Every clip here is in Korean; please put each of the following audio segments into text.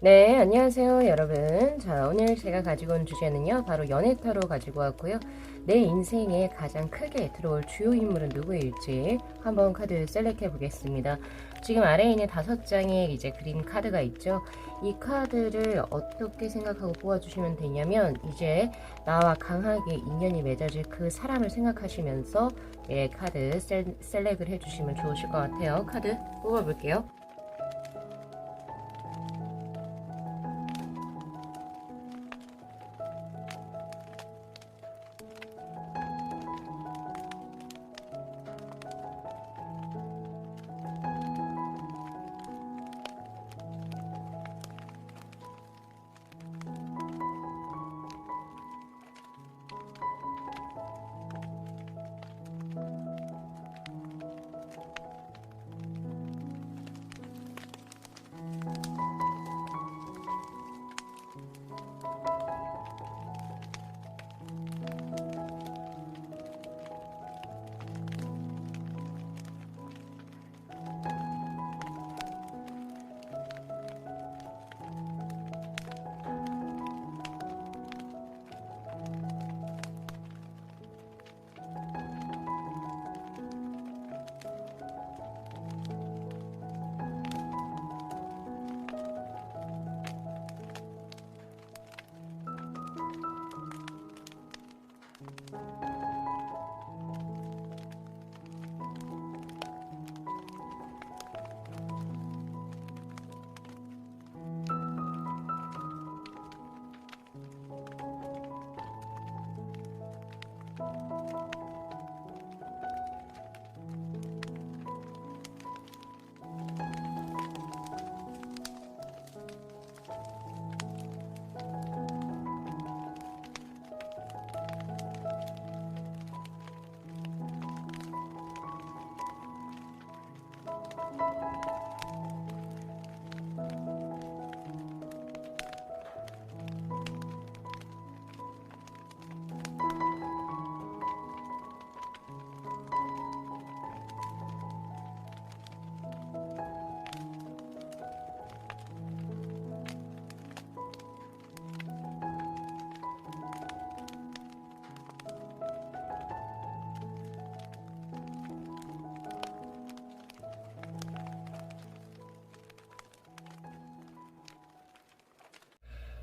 네, 안녕하세요, 여러분. 자, 오늘 제가 가지고 온 주제는요, 바로 연애타로 가지고 왔고요. 내 인생에 가장 크게 들어올 주요 인물은 누구일지 한번 카드 셀렉해 보겠습니다. 지금 아래에 있는 5장의 이제 그린 카드가 있죠. 이 카드를 어떻게 생각하고 뽑아주시면 되냐면, 이제 나와 강하게 인연이 맺어질 그 사람을 생각하시면서 카드 셀렉을 해주시면 좋으실 것 같아요. 카드 뽑아볼게요.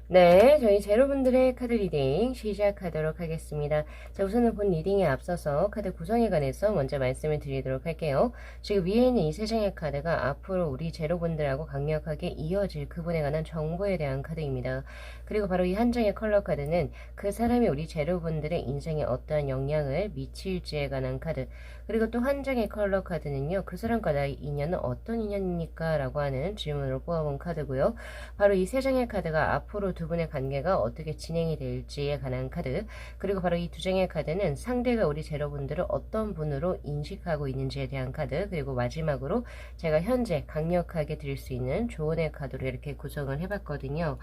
네, 저희 제로분들의 카드 리딩 시작하도록 하겠습니다. 자, 우선은 본 리딩에 앞서서 카드 구성에 관해서 먼저 말씀을 드리도록 할게요. 지금 위에 있는 이 3장의 카드가 앞으로 우리 제로분들하고 강력하게 이어질 그분에 관한 정보에 대한 카드입니다. 그리고 바로 이 한 장의 컬러 카드는 그 사람이 우리 제로분들의 인생에 어떠한 영향을 미칠지에 관한 카드. 그리고 또 한 장의 컬러 카드는요, 그 사람과 나의 인연은 어떤 인연입니까? 라고 하는 질문으로 뽑아본 카드고요. 바로 이 3장의 카드가 앞으로 두 분의 관계가 어떻게 진행이 될지에 관한 카드, 그리고 바로 이 2장의 카드는 상대가 우리 제로분들을 어떤 분으로 인식하고 있는지에 대한 카드, 그리고 마지막으로 제가 현재 강력하게 드릴 수 있는 조언의 카드로 이렇게 구성을 해봤거든요.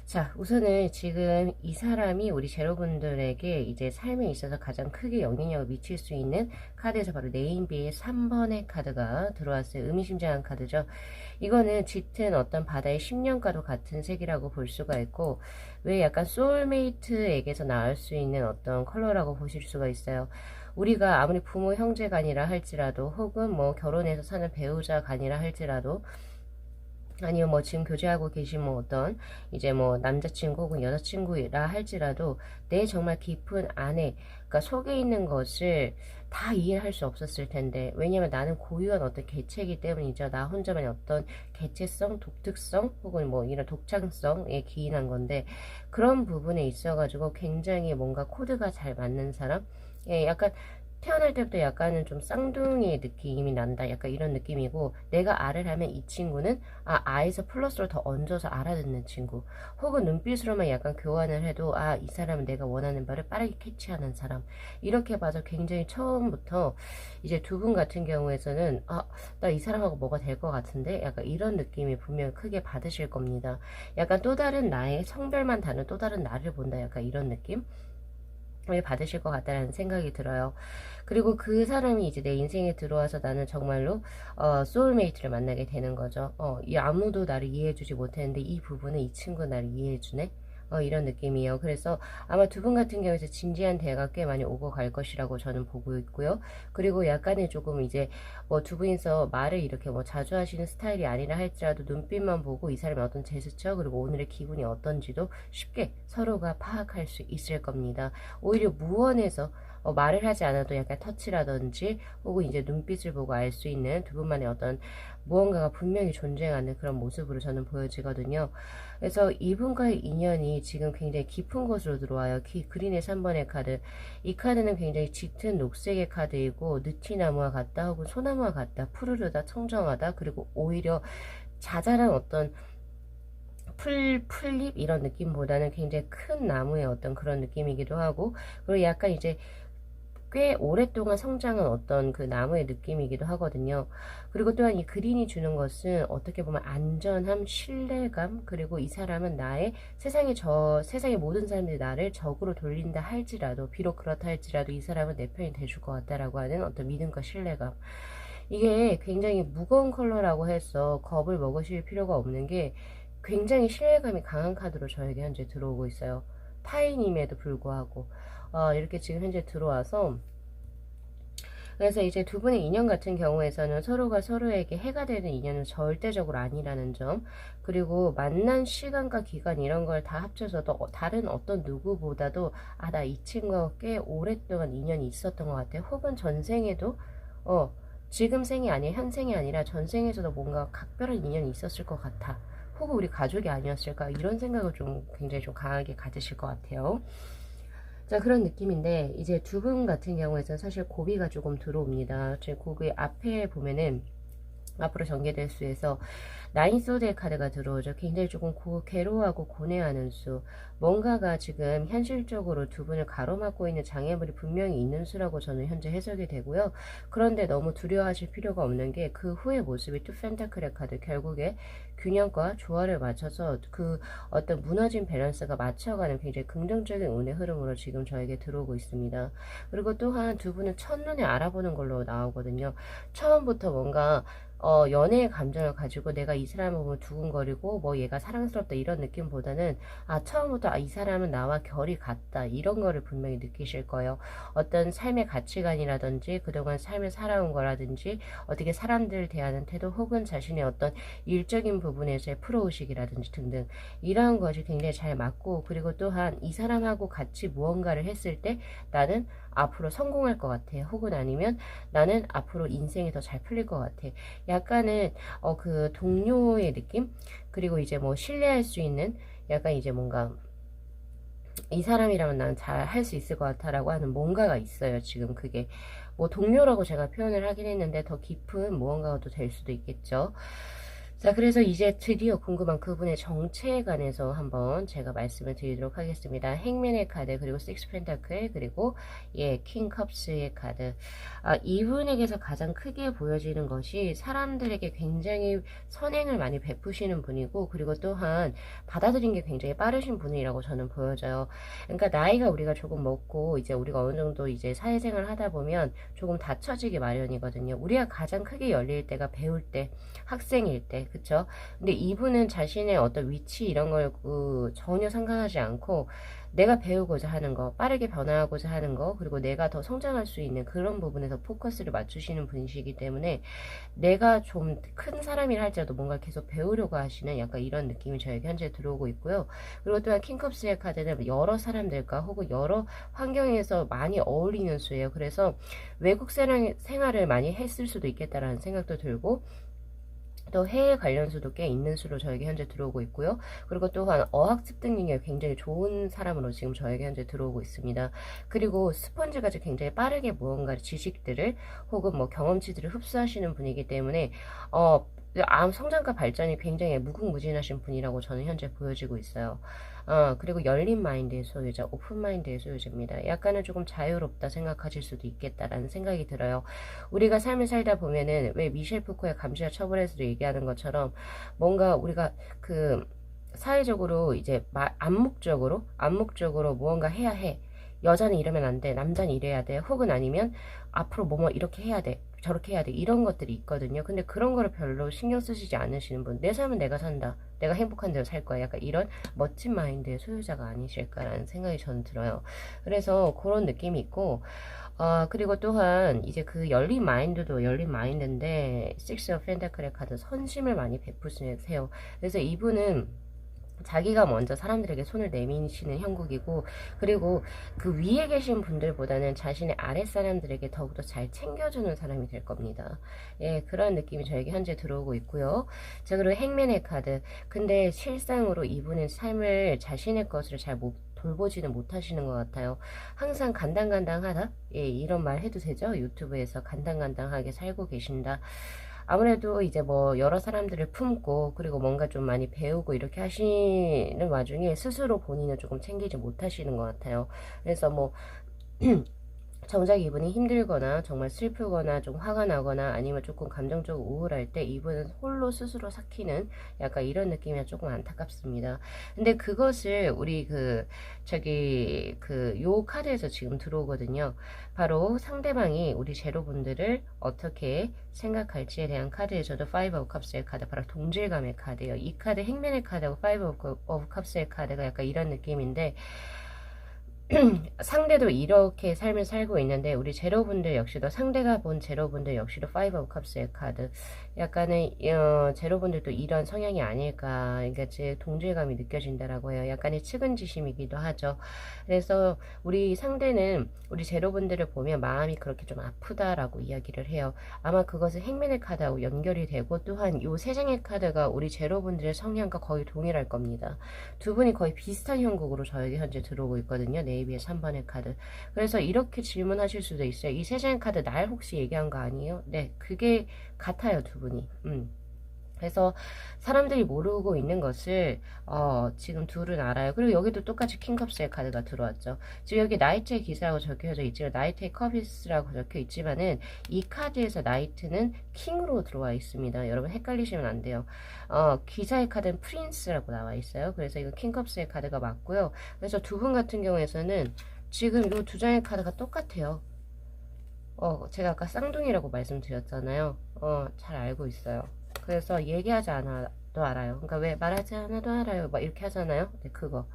자, 우선은 지금 이 사람이 우리 제로분들에게 이제 삶에 있어서 가장 크게 영향력을 미칠 수 있는 카드에서 바로 네임비의 3번의 카드가 들어왔어요. 의미심장한 카드죠. 이거는 짙은 어떤 바다의 10년과도 같은 색이라고 볼 수가 있고, 왜 약간 소울메이트에게서 나올 수 있는 어떤 컬러라고 보실 수가 있어요. 우리가 아무리 부모 형제간이라 할지라도, 혹은 뭐 결혼해서 사는 배우자간이라 할지라도, 아니면 뭐 지금 교제하고 계신 뭐 어떤 이제 뭐 남자친구 혹은 여자친구라 할지라도 내 정말 깊은 안에, 그러니까 속에 있는 것을 다 이해할 수 없었을 텐데, 왜냐면 나는 고유한 어떤 개체이기 때문이죠. 나 혼자만의 어떤 개체성, 독특성 혹은 뭐 이런 독창성에 기인한 건데, 그런 부분에 있어가지고 굉장히 뭔가 코드가 잘 맞는 사람, 약간 태어날 때부터 약간은 좀 쌍둥이 느낌이 난다, 약간 이런 느낌이고, 내가 아를 하면 이 친구는 아에서 플러스로 더 얹어서 알아듣는 친구, 혹은 눈빛으로만 약간 교환을 해도 이 사람은 내가 원하는 바를 빠르게 캐치하는 사람, 이렇게 봐서 굉장히 처음부터 이제 두 분 같은 경우에서는 나 이 사람하고 뭐가 될 것 같은데, 약간 이런 느낌이 분명 크게 받으실 겁니다. 약간 또 다른 나의 성별만 다른 또 다른 나를 본다, 약간 이런 느낌. 받으실 것 같다라는 생각이 들어요. 그리고 그 사람이 이제 내 인생에 들어와서 나는 정말로 소울메이트를 만나게 되는 거죠. 이 아무도 나를 이해해주지 못했는데 이 부분은 이 친구가 나를 이해해주네. 이런 느낌이에요. 그래서 아마 두 분 같은 경우에서 진지한 대화가 꽤 많이 오고 갈 것이라고 저는 보고 있고요. 그리고 약간의 조금 이제 뭐 두 분이서 말을 이렇게 뭐 자주 하시는 스타일이 아니라 할지라도 눈빛만 보고 이 사람의 어떤 제스처 그리고 오늘의 기분이 어떤지도 쉽게 서로가 파악할 수 있을 겁니다. 오히려 무언에서 말을 하지 않아도 약간 터치라든지 혹은 이제 눈빛을 보고 알 수 있는 두 분만의 어떤 무언가가 분명히 존재하는 그런 모습으로 저는 보여지거든요. 그래서 이분과의 인연이 지금 굉장히 깊은 곳으로 들어와요. 그린의 3번의 카드. 이 카드는 굉장히 짙은 녹색의 카드이고 느티나무와 같다 혹은 소나무와 같다. 푸르르다 청정하다 그리고 오히려 자잘한 어떤 풀잎 이런 느낌보다는 굉장히 큰 나무의 어떤 그런 느낌이기도 하고 그리고 약간 이제 꽤 오랫동안 성장한 어떤 그 나무의 느낌이기도 하거든요. 그리고 또한 이 그린이 주는 것은 어떻게 보면 안전함, 신뢰감, 그리고 이 사람은 나의 세상의 모든 사람들이 나를 적으로 돌린다 할지라도, 비록 그렇다 할지라도 이 사람은 내 편이 돼줄 것 같다라고 하는 어떤 믿음과 신뢰감. 이게 굉장히 무거운 컬러라고 해서 겁을 먹으실 필요가 없는 게 굉장히 신뢰감이 강한 카드로 저에게 현재 들어오고 있어요. 타인임에도 불구하고. 이렇게 지금 현재 들어와서 그래서 이제 두 분의 인연 같은 경우에서는 서로가 서로에게 해가 되는 인연은 절대적으로 아니라는 점 그리고 만난 시간과 기간 이런 걸 다 합쳐서도 다른 어떤 누구보다도 나 이 친구와 꽤 오랫동안 인연이 있었던 것 같아 혹은 전생에도 지금 생이 아니라 현생이 아니라 전생에서도 뭔가 각별한 인연이 있었을 것 같아 혹은 우리 가족이 아니었을까 이런 생각을 좀 굉장히 좀 강하게 가지실 것 같아요. 자 그런 느낌인데 이제 두 분 같은 경우에는 사실 고비가 조금 들어옵니다. 제 고비 앞에 보면은 앞으로 전개될 수에서 나인 소드의 카드가 들어오죠. 굉장히 조금 괴로워하고 고뇌하는 수 뭔가가 지금 현실적으로 두 분을 가로막고 있는 장애물이 분명히 있는 수라고 저는 현재 해석이 되고요. 그런데 너무 두려워하실 필요가 없는 게 그 후의 모습이 투 펜타클의 카드 결국에 균형과 조화를 맞춰서 그 어떤 무너진 밸런스가 맞춰가는 굉장히 긍정적인 운의 흐름으로 지금 저에게 들어오고 있습니다. 그리고 또한 두 분은 첫눈에 알아보는 걸로 나오거든요. 처음부터 뭔가 연애의 감정을 가지고 내가 이 사람을 보면 두근거리고 뭐 얘가 사랑스럽다 이런 느낌보다는 처음부터 이 사람은 나와 결이 같다 이런 거를 분명히 느끼실 거예요. 어떤 삶의 가치관이라든지 그동안 삶을 살아온 거라든지 어떻게 사람들을 대하는 태도 혹은 자신의 어떤 일적인 부분에서의 프로의식이라든지 등등 이러한 것이 굉장히 잘 맞고 그리고 또한 이 사람하고 같이 무언가를 했을 때 나는 앞으로 성공할 것 같아 혹은 아니면 나는 앞으로 인생이 더 잘 풀릴 것 같아 약간은 그 동료의 느낌 그리고 이제 뭐 신뢰할 수 있는 약간 이제 뭔가 이 사람이라면 난 잘 할 수 있을 것 같아 라고 하는 뭔가가 있어요. 지금 그게 뭐 동료라고 제가 표현을 하긴 했는데 더 깊은 무언가가 또 될 수도 있겠죠. 자 그래서 이제 드디어 궁금한 그분의 정체에 관해서 한번 제가 말씀을 드리도록 하겠습니다. 행맨의 카드 그리고 식스 펜타클 그리고 킹 컵스의 카드 이분에게서 가장 크게 보여지는 것이 사람들에게 굉장히 선행을 많이 베푸시는 분이고 그리고 또한 받아들인 게 굉장히 빠르신 분이라고 저는 보여져요. 그러니까 나이가 우리가 조금 먹고 이제 우리가 어느 정도 이제 사회생활 하다 보면 조금 닫혀지기 마련이거든요. 우리가 가장 크게 열릴 때가 배울 때 학생일 때 그쵸? 근데 이분은 자신의 어떤 위치 이런 걸 전혀 상관하지 않고 내가 배우고자 하는 거, 빠르게 변화하고자 하는 거, 그리고 내가 더 성장할 수 있는 그런 부분에서 포커스를 맞추시는 분이시기 때문에 내가 좀 큰 사람이라 할지라도 뭔가 계속 배우려고 하시는 약간 이런 느낌이 저에게 현재 들어오고 있고요. 그리고 또한 킹컵스의 카드는 여러 사람들과 혹은 여러 환경에서 많이 어울리는 수예요. 그래서 외국 생활을 많이 했을 수도 있겠다라는 생각도 들고 또 해외 관련수도 꽤 있는 수로 저에게 현재 들어오고 있고요. 그리고 또한 어학 습득 능력이 굉장히 좋은 사람으로 지금 저에게 현재 들어오고 있습니다. 그리고 스펀지같이 굉장히 빠르게 무언가 지식들을 혹은 뭐 경험치들을 흡수하시는 분이기 때문에 성장과 발전이 굉장히 무궁무진하신 분이라고 저는 현재 보여지고 있어요. 그리고 열린 마인드의 소유자, 오픈 마인드의 소유자입니다. 약간은 조금 자유롭다 생각하실 수도 있겠다라는 생각이 들어요. 우리가 삶을 살다 보면은 왜 미셸 푸코의 감시와 처벌에서도 얘기하는 것처럼 뭔가 우리가 그 사회적으로 이제 암묵적으로 무언가 해야 해. 여자는 이러면 안 돼, 남자는 이래야 돼, 혹은 아니면 앞으로 뭐뭐 이렇게 해야 돼, 저렇게 해야 돼, 이런 것들이 있거든요. 근데 그런 거를 별로 신경 쓰시지 않으시는 분, 내 삶은 내가 산다, 내가 행복한 대로 살 거야, 약간 이런 멋진 마인드의 소유자가 아니실까라는 생각이 저는 들어요. 그래서 그런 느낌이 있고, 그리고 또한 이제 그 열린 마인드도 열린 마인드인데, 식스 오브 펜타클의 카드 선심을 많이 베푸세요. 그래서 이분은 자기가 먼저 사람들에게 손을 내미시는 형국이고, 그리고 그 위에 계신 분들보다는 자신의 아랫 사람들에게 더욱더 잘 챙겨주는 사람이 될 겁니다. 예, 그런 느낌이 저에게 현재 들어오고 있고요. 자, 그리고 행맨의 카드. 근데 실상으로 이분은 삶을 자신의 것을 잘 못 돌보지는 못하시는 것 같아요. 항상 간당간당하다? 예, 이런 말 해도 되죠? 유튜브에서 간당간당하게 살고 계신다. 아무래도 이제 뭐 여러 사람들을 품고 그리고 뭔가 좀 많이 배우고 이렇게 하시는 와중에 스스로 본인을 조금 챙기지 못하시는 것 같아요. 그래서 뭐 정작 이분이 힘들거나 정말 슬프거나 좀 화가 나거나 아니면 조금 감정적으로 우울할 때 이분은 홀로 스스로 삭히는 약간 이런 느낌이 조금 안타깝습니다. 근데 그것을 우리 요 카드에서 지금 들어오거든요. 바로 상대방이 우리 제로분들을 어떻게 생각할지에 대한 카드에서도 파이브 오브 컵스의 카드, 바로 동질감의 카드예요. 이 카드 행맨의 카드하고 파이브 오브 컵스의 카드가 약간 이런 느낌인데, 상대도 이렇게 삶을 살고 있는데 우리 제로분들 역시도 상대가 본 제로분들 역시도 파이브 오브 컵스의 카드, 약간의 제로분들도 이런 성향이 아닐까, 그러니까 제 동질감이 느껴진다라고 해요. 약간의 측은지심이기도 하죠. 그래서 우리 상대는 우리 제로분들을 보면 마음이 그렇게 좀 아프다라고 이야기를 해요. 아마 그것은 행맨의 카드하고 연결이 되고, 또한 요 세 장의 카드가 우리 제로분들의 성향과 거의 동일할 겁니다. 두 분이 거의 비슷한 형국으로 저에게 현재 들어오고 있거든요. 네이비의 3번의 카드. 그래서 이렇게 질문하실 수도 있어요. 이 세 장의 카드 날 혹시 얘기한 거 아니에요? 네, 그게 같아요, 두 분이. 그래서 사람들이 모르고 있는 것을 지금 둘은 알아요. 그리고 여기도 똑같이 킹컵스의 카드가 들어왔죠. 지금 여기 나이트의 기사라고 적혀져 있지만, 나이트의 컵이스라고 적혀 있지만은 이 카드에서 나이트는 킹으로 들어와 있습니다. 여러분 헷갈리시면 안 돼요. 기사의 카드는 프린스라고 나와 있어요. 그래서 이거 킹컵스의 카드가 맞고요. 그래서 두 분 같은 경우에서는 지금 이 두 장의 카드가 똑같아요. 제가 아까 쌍둥이라고 말씀드렸잖아요. 잘 알고 있어요. 그래서 얘기하지 않아도 알아요. 그러니까 왜 말하지 않아도 알아요, 막 이렇게 하잖아요. 네, 그거.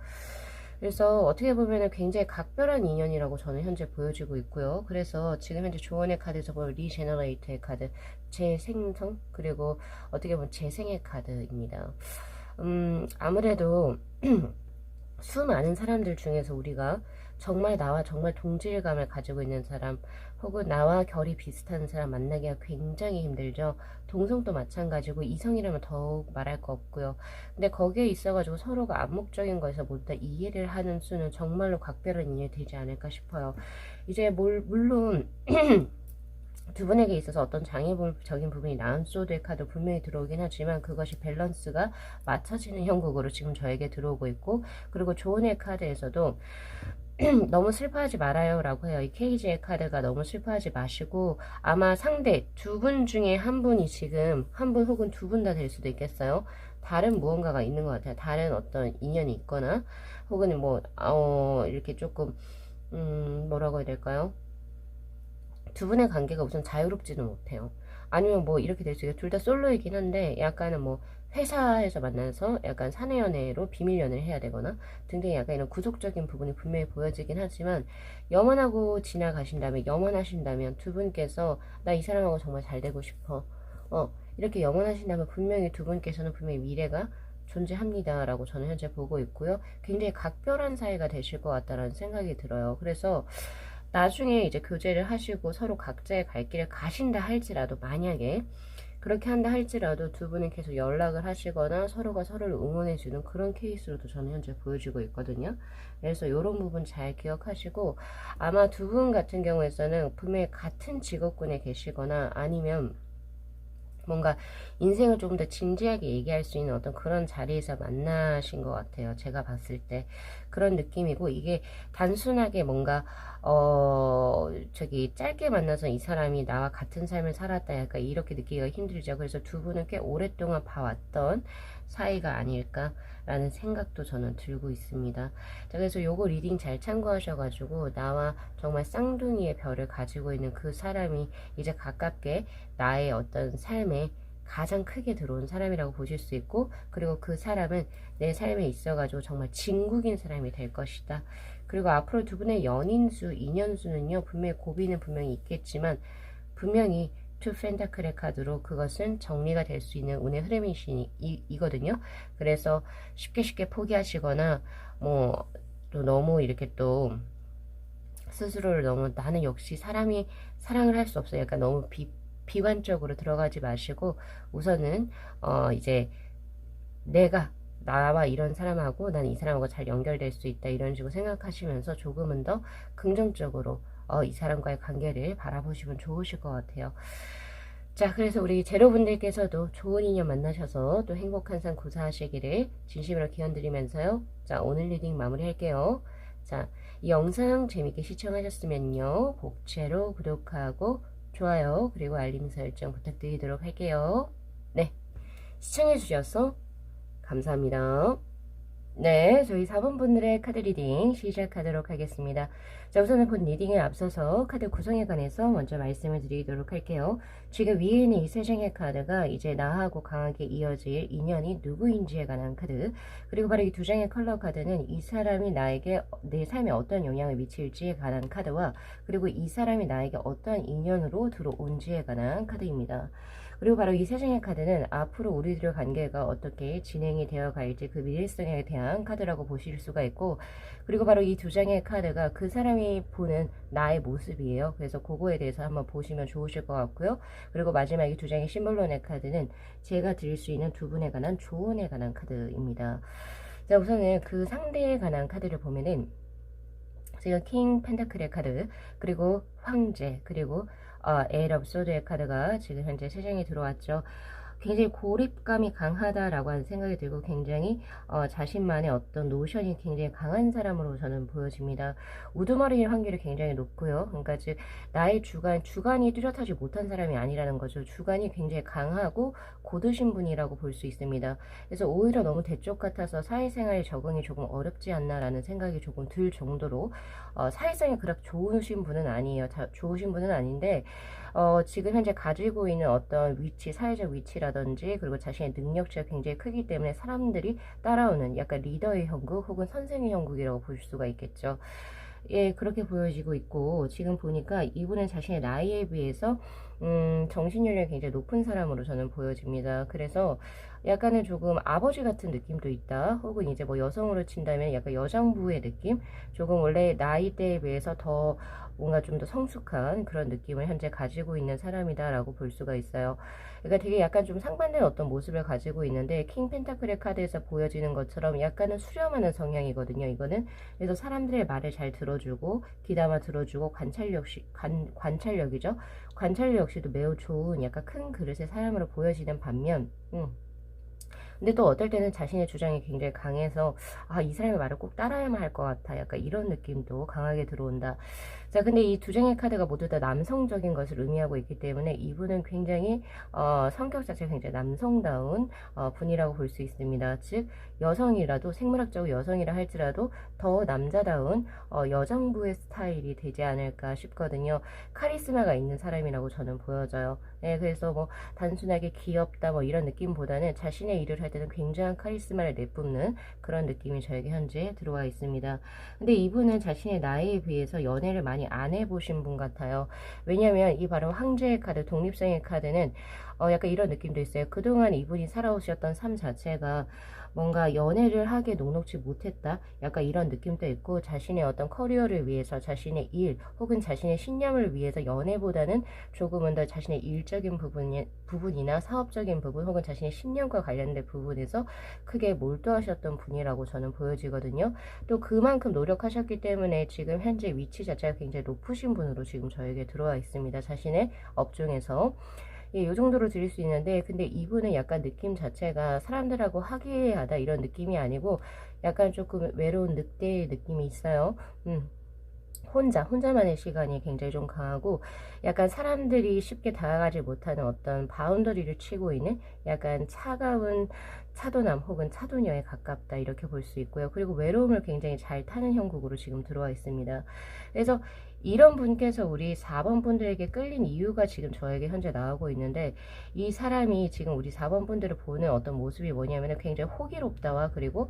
그래서 어떻게 보면은 굉장히 각별한 인연이라고 저는 현재 보여지고 있고요. 그래서 지금 현재 조언의 카드에서 보면 리제너레이트의 카드, 재생성, 그리고 어떻게 보면 재생의 카드입니다. 아무래도 수많은 사람들 중에서 우리가 정말 나와 정말 동질감을 가지고 있는 사람, 혹은 나와 결이 비슷한 사람 만나기가 굉장히 힘들죠. 동성도 마찬가지고, 이성이라면 더욱 말할 거 없고요. 근데 거기에 있어가지고 서로가 암묵적인 거에서 모두 다 이해를 하는 수는 정말로 각별한 인연이 되지 않을까 싶어요. 이제 물론 두 분에게 있어서 어떤 장애적인 부분이 나은 소드의 카드 분명히 들어오긴 하지만, 그것이 밸런스가 맞춰지는 형국으로 지금 저에게 들어오고 있고, 그리고 조언의 카드에서도 너무 슬퍼하지 말아요 라고 해요. 이 케이지의 카드가 너무 슬퍼하지 마시고, 아마 상대 두 분 중에 한 분이 지금, 한 분 혹은 두 분 다 될 수도 있겠어요. 다른 무언가가 있는 것 같아요. 다른 어떤 인연이 있거나, 혹은 뭐 이렇게 조금 뭐라고 해야 될까요? 두 분의 관계가 우선 자유롭지는 못해요. 아니면 뭐 이렇게 될 수 있어요. 둘 다 솔로이긴 한데 약간은 뭐 회사에서 만나서 약간 사내 연애로 비밀 연애를 해야 되거나 등등, 약간 이런 구속적인 부분이 분명히 보여지긴 하지만, 영원하고 지나가신다면, 영원하신다면 두 분께서 나 이 사람하고 정말 잘 되고 싶어, 이렇게 영원하신다면 분명히 두 분께서는 분명히 미래가 존재합니다 라고 저는 현재 보고 있고요. 굉장히 각별한 사이가 되실 것 같다라는 생각이 들어요. 그래서 나중에 이제 교제를 하시고 서로 각자의 갈 길을 가신다 할지라도, 만약에 그렇게 한다 할지라도 두 분은 계속 연락을 하시거나 서로가 서로를 응원해주는 그런 케이스로도 저는 현재 보여지고 있거든요. 그래서 이런 부분 잘 기억하시고, 아마 두 분 같은 경우에서는 분명히 같은 직업군에 계시거나, 아니면 뭔가 인생을 조금 더 진지하게 얘기할 수 있는 어떤 그런 자리에서 만나신 것 같아요. 제가 봤을 때 그런 느낌이고, 이게 단순하게 뭔가 짧게 만나서 이 사람이 나와 같은 삶을 살았다, 약간 이렇게 느끼기가 힘들죠. 그래서 두 분은 꽤 오랫동안 봐왔던 사이가 아닐까라는 생각도 저는 들고 있습니다. 자, 그래서 요거 리딩 잘 참고하셔가지고 나와 정말 쌍둥이의 별을 가지고 있는 그 사람이 이제 가깝게 나의 어떤 삶에 가장 크게 들어온 사람이라고 보실 수 있고, 그리고 그 사람은 내 삶에 있어가지고 정말 진국인 사람이 될 것이다. 그리고 앞으로 두 분의 연인수, 인연수는요, 분명히 고비는 분명히 있겠지만, 분명히 투 펜타클의 카드로 그것은 정리가 될 수 있는 운의 흐름이거든요. 그래서 쉽게 포기하시거나, 뭐, 또 너무 이렇게 또, 스스로를 너무 나는 역시 사람이 사랑을 할 수 없어요. 약간 너무 비관적으로 들어가지 마시고 우선은 이제 내가 나와 이런 사람하고 난 이 사람하고 잘 연결될 수 있다 이런 식으로 생각하시면서 조금은 더 긍정적으로 이 사람과의 관계를 바라보시면 좋으실 것 같아요. 자, 그래서 우리 제로분들께서도 좋은 인연 만나셔서 또 행복한 삶 구사하시기를 진심으로 기원드리면서요. 자, 오늘 리딩 마무리할게요. 자, 이 영상 재밌게 시청하셨으면요. 복채로 구독하고 좋아요 그리고 알림 설정 부탁드리도록 할게요. 네, 시청해주셔서 감사합니다. 네, 저희 4번 분들의 카드 리딩 시작하도록 하겠습니다. 자, 우선은 본 리딩에 앞서서 카드 구성에 관해서 먼저 말씀을 드리도록 할게요. 지금 위에 있는 이 세 장의 카드가 이제 나하고 강하게 이어질 인연이 누구인지에 관한 카드, 그리고 바로 이 두 장의 컬러 카드는 이 사람이 나에게 내 삶에 어떤 영향을 미칠지에 관한 카드와, 그리고 이 사람이 나에게 어떤 인연으로 들어온지에 관한 카드입니다. 그리고 바로 이 세 장의 카드는 앞으로 우리들의 관계가 어떻게 진행이 되어 갈지 그 미래성에 대한 카드라고 보실 수가 있고, 그리고 바로 이 두 장의 카드가 그 사람이 보는 나의 모습이에요. 그래서 그거에 대해서 한번 보시면 좋으실 것 같고요. 그리고 마지막 이 두 장의 심볼론의 카드는 제가 드릴 수 있는 두 분에 관한 조언에 관한 카드입니다. 자, 우선은 그 상대에 관한 카드를 보면은 지금 킹 펜타클의 카드, 그리고 황제, 그리고 에일 오브 소드의 카드가 지금 현재 세 장이 들어왔죠. 굉장히 고립감이 강하다라고 하는 생각이 들고 굉장히 자신만의 어떤 노션이 굉장히 강한 사람으로 저는 보여집니다. 우두머리일 확률이 굉장히 높고요. 그러니까 즉 나의 주관이 뚜렷하지 못한 사람이 아니라는 거죠. 주관이 굉장히 강하고 고드신 분이라고 볼 수 있습니다. 그래서 오히려 너무 대쪽 같아서 사회생활에 적응이 조금 어렵지 않나라는 생각이 조금 들 정도로 사회성이 그렇게 좋으신 분은 아니에요. 좋으신 분은 아닌데 지금 현재 가지고 있는 어떤 위치, 사회적 위치라든지 그리고 자신의 능력치가 굉장히 크기 때문에 사람들이 따라오는 약간 리더의 형국 혹은 선생의 형국이라고 볼 수가 있겠죠. 예, 그렇게 보여지고 있고, 지금 보니까 이분은 자신의 나이에 비해서 정신연령이 굉장히 높은 사람으로 저는 보여집니다. 그래서 약간은 조금 아버지 같은 느낌도 있다. 혹은 이제 뭐 여성으로 친다면 약간 여장부의 느낌? 조금 원래 나이대에 비해서 더 뭔가 좀 더 성숙한 그런 느낌을 현재 가지고 있는 사람이다라고 볼 수가 있어요. 그러니까 되게 약간 좀 상반된 어떤 모습을 가지고 있는데 킹 펜타클의 카드에서 보여지는 것처럼 약간은 수렴하는 성향이거든요. 이거는 그래서 사람들의 말을 잘 들어주고 귀담아 들어주고 관찰력이죠. 관찰력 역시도 매우 좋은 약간 큰 그릇의 사람으로 보여지는 반면 근데 또 어떨 때는 자신의 주장이 굉장히 강해서 이 사람의 말을 꼭 따라야만 할 것 같아. 약간 이런 느낌도 강하게 들어온다. 자, 근데 이 두 장의 카드가 모두 다 남성적인 것을 의미하고 있기 때문에 이분은 굉장히 성격 자체가 굉장히 남성다운 분이라고 볼 수 있습니다. 즉 여성이라도 생물학적으로 여성이라 할지라도 더 남자다운 여성부의 스타일이 되지 않을까 싶거든요. 카리스마가 있는 사람이라고 저는 보여져요. 네, 그래서 뭐 단순하게 귀엽다 뭐 이런 느낌보다는 자신의 일을 할 때는 굉장한 카리스마를 내뿜는 그런 느낌이 저에게 현재 들어와 있습니다. 근데 이분은 자신의 나이에 비해서 연애를 많이 안 해보신 분 같아요. 왜냐면 이 바로 황제의 카드, 독립성의 카드는 약간 이런 느낌도 있어요. 그동안 이분이 살아오셨던 삶 자체가 뭔가 연애를 하기에 녹록지 못했다. 약간 이런 느낌도 있고 자신의 어떤 커리어를 위해서 자신의 일 혹은 자신의 신념을 위해서 연애보다는 조금은 더 자신의 일적인 부분이나 사업적인 부분 혹은 자신의 신념과 관련된 부분에서 크게 몰두하셨던 분이라고 저는 보여지거든요. 또 그만큼 노력하셨기 때문에 지금 현재 위치 자체가 굉장히 높으신 분으로 지금 저에게 들어와 있습니다. 자신의 업종에서. 예, 요 정도로 드릴 수 있는데, 근데 이분은 약간 느낌 자체가 사람들하고 화기애애하다 이런 느낌이 아니고 약간 조금 외로운 늑대의 느낌이 있어요. 혼자만의 시간이 굉장히 좀 강하고 약간 사람들이 쉽게 다가가지 못하는 어떤 바운더리를 치고 있는 약간 차가운 차도남 혹은 차도녀에 가깝다 이렇게 볼 수 있고요. 그리고 외로움을 굉장히 잘 타는 형국으로 지금 들어와 있습니다. 그래서 이런 분께서 우리 4번 분들에게 끌린 이유가 지금 저에게 현재 나오고 있는데, 이 사람이 지금 우리 4번 분들을 보는 어떤 모습이 뭐냐면 굉장히 호기롭다와 그리고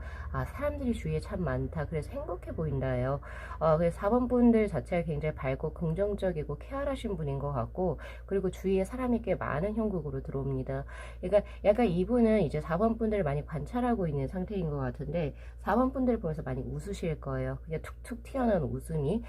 사람들이 주위에 참 많다, 그래서 행복해 보인다예요. 그래서 4번 분들 자체가 굉장히 밝고 긍정적이고 쾌활하신 분인 것 같고, 그리고 주위에 사람이 꽤 많은 형국으로 들어옵니다. 그러니까 약간 이분은 이제 4번 분들을 많이 관찰하고 있는 상태인 것 같은데, 4번 분들을 보면서 많이 웃으실 거예요. 그냥 툭툭 튀어나온 웃음이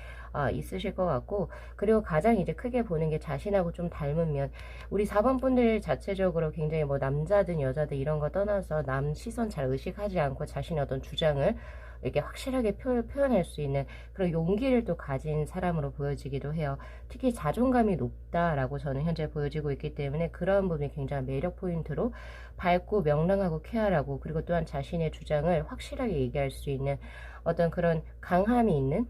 있으실 것 같고, 그리고 가장 이제 크게 보는 게 자신하고 좀 닮은 면, 우리 4번 분들 자체적으로 굉장히 뭐 남자든 여자든 이런 거 떠나서 남 시선 잘 의식하지 않고 자신의 어떤 주장을 이렇게 확실하게 표현할 수 있는 그런 용기를 또 가진 사람으로 보여지기도 해요. 특히 자존감이 높다라고 저는 현재 보여지고 있기 때문에 그런 부분이 굉장히 매력 포인트로 밝고 명랑하고 쾌활하고, 그리고 또한 자신의 주장을 확실하게 얘기할 수 있는 어떤 그런 강함이 있는,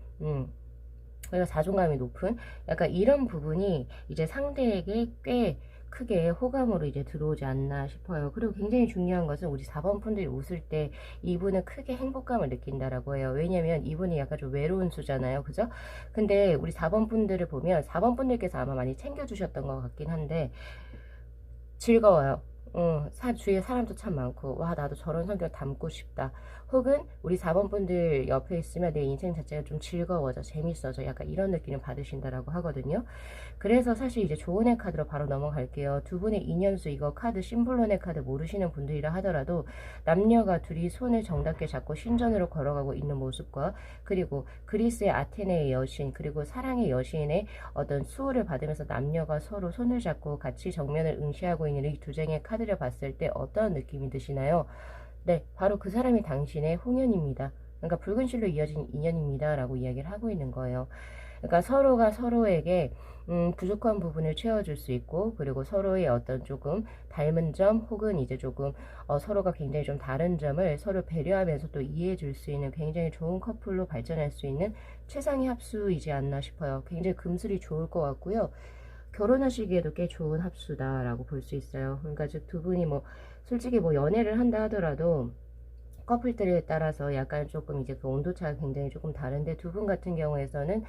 그리고 자존감이 높은 약간 이런 부분이 이제 상대에게 꽤 크게 호감으로 이제 들어오지 않나 싶어요. 그리고 굉장히 중요한 것은 우리 4번 분들이 웃을 때 이분은 크게 행복감을 느낀다라고 해요. 왜냐면 이분이 약간 좀 외로운 수잖아요. 그죠? 근데 우리 4번 분들을 보면 4번 분들께서 아마 많이 챙겨주셨던 것 같긴 한데 즐거워요. 주위에 사람도 참 많고, 와, 나도 저런 성격 담고 싶다. 혹은 우리 4번 분들 옆에 있으면 내 인생 자체가 좀 즐거워져, 재밌어져. 약간 이런 느낌을 받으신다라고 하거든요. 그래서 사실 이제 조언의 카드로 바로 넘어갈게요. 두 분의 인연수, 이거 카드 심볼론의 카드 모르시는 분들이라 하더라도 남녀가 둘이 손을 정답게 잡고 신전으로 걸어가고 있는 모습과, 그리고 그리스의 아테네의 여신, 그리고 사랑의 여신의 어떤 수호를 받으면서 남녀가 서로 손을 잡고 같이 정면을 응시하고 있는 이 두 장의 카드를 봤을 때 어떤 느낌이 드시나요? 네, 바로 그 사람이 당신의 홍연입니다. 그러니까 붉은 실로 이어진 인연입니다 라고 이야기를 하고 있는 거예요. 그러니까 서로가 서로에게 부족한 부분을 채워줄 수 있고, 그리고 서로의 어떤 조금 닮은 점 혹은 이제 조금 서로가 굉장히 좀 다른 점을 서로 배려하면서 또 이해해 줄 수 있는 굉장히 좋은 커플로 발전할 수 있는 최상의 합수이지 않나 싶어요. 굉장히 금슬이 좋을 것 같고요. 결혼하시기에도 꽤 좋은 합수다라고 볼 수 있어요. 그러니까 즉 두 분이 뭐 솔직히 뭐 연애를 한다 하더라도 커플들에 따라서 약간 조금 이제 그 온도차가 굉장히 조금 다른데, 두 분 같은 경우에서는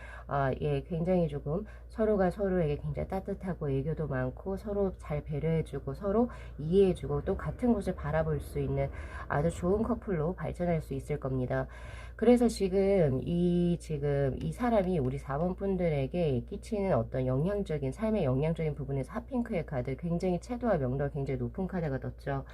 예, 굉장히 조금 서로가 서로에게 굉장히 따뜻하고 애교도 많고 서로 잘 배려해주고 서로 이해해주고 또 같은 곳을 바라볼 수 있는 아주 좋은 커플로 발전할 수 있을 겁니다. 그래서 지금 이 사람이 우리 4번 분들에게 끼치는 어떤 영향적인 삶의 영향적인 부분에서 핫핑크의 카드, 굉장히 채도와 명도가 굉장히 높은 카드가 떴죠.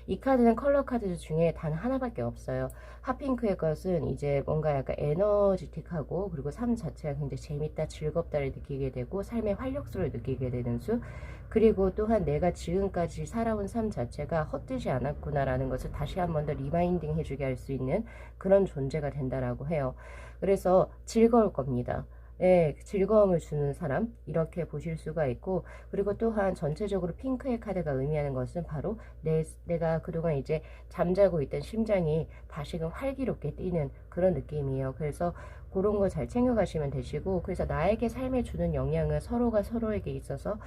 이 카드는 컬러 카드 중에 단 하나밖에 없어요. 핫핑크의 것은 이제 뭔가 약간 에너지틱하고, 그리고 삶 자체가 굉장히 재밌다, 즐겁다를 느끼게 되고 삶의 활력소를 느끼게 되는 수, 그리고 또한 내가 지금까지 살아온 삶 자체가 헛되지 않았구나라는 것을 다시 한 번 더 리마인딩 해주게 할 수 있는 그런 존재가 된다라고 해요. 그래서 즐거울 겁니다. 예, 즐거움을 주는 사람, 이렇게 보실 수가 있고, 그리고 또한 전체적으로 핑크의 카드가 의미하는 것은 바로 내가 그동안 이제 잠자고 있던 심장이 다시금 활기롭게 뛰는 그런 느낌이에요. 그래서 그런 거 잘 챙겨가시면 되시고, 그래서 나에게 삶에 주는 영향은 서로가 서로에게 있어서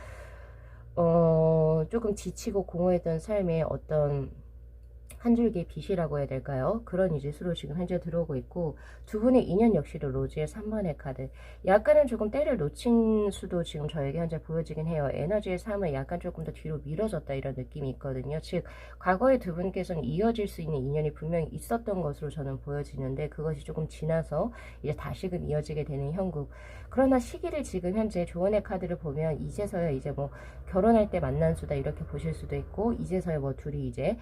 조금 지치고 공허했던 삶에 어떤 한 줄기의 빛이라고 해야 될까요? 그런 이제 수로 지금 현재 들어오고 있고, 두 분의 인연 역시도 로즈의 3번의 카드, 약간은 조금 때를 놓친 수도 지금 저에게 현재 보여지긴 해요. 에너지의 3은 약간 조금 더 뒤로 미뤄졌다 이런 느낌이 있거든요. 즉 과거의 두 분께서는 이어질 수 있는 인연이 분명히 있었던 것으로 저는 보여지는데, 그것이 조금 지나서 이제 다시금 이어지게 되는 형국. 그러나 시기를 지금 현재 조언의 카드를 보면 이제서야 이제 뭐 결혼할 때 만난 수다 이렇게 보실 수도 있고, 이제서야 뭐 둘이 이제